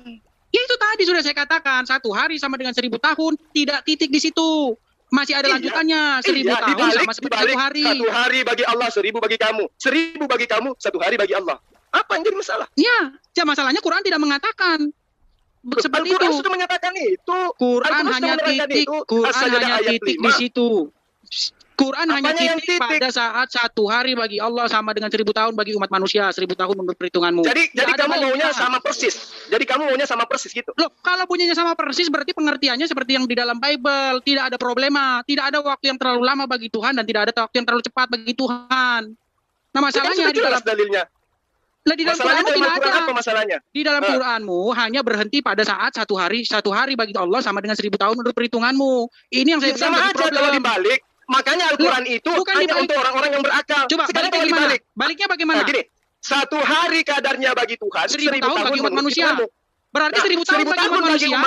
Ya itu tadi sudah saya katakan, 1 hari sama dengan 1000 tahun, tidak titik di situ. Masih ada lanjutannya, 1000 tahun dibalik, sama seperti dibalik, 1 hari. 1 hari bagi Allah, 1000 bagi kamu. 1000 bagi kamu, 1 hari bagi Allah. Apa yang jadi masalah? Ya, masalahnya Quran tidak mengatakan seperti Al-Quran itu. sudah menyatakan itu. Quran Al-Quran hanya sudah menerangkan titik, itu. Quran As-Sajdah hanya ayat titik 5. di situ. Quran hanya Apanya yang titik titik? pada saat 1 hari bagi Allah sama dengan 1000 tahun bagi umat manusia, 1000 tahun menurut perhitunganmu. Jadi Tidak ada kamu maunya baliknya. sama persis. Jadi kamu maunya sama persis gitu. Loh, kalau punyanya sama persis berarti pengertiannya seperti yang di dalam Bible, tidak ada problema, tidak ada waktu yang terlalu lama bagi Tuhan dan tidak ada waktu yang terlalu cepat bagi Tuhan. Nah, Itu kan masalahnya sudah di jelas dalam dalilnya. di dalam Masalahnya Quranmu dalam tidak Al-Quran ada. apa masalahnya? Di dalam Quranmu hanya berhenti pada saat 1 hari bagi Allah sama dengan 1000 tahun menurut perhitunganmu. Ini yang saya bilang Sama jadi aja kalau problem. dibalik. Makanya Al-Quran itu bukan hanya dibalik. untuk orang-orang yang berakal. Coba Sekarang baliknya kalau gimana? dibalik. Baliknya bagaimana? Nah, gini, 1 hari kadarnya bagi Tuhan, 1000 tahun bagi umat menurut manusia. Tuhanmu. Berarti Nah, 1000 tahun 1000 bagi tahun umat bagi manusia.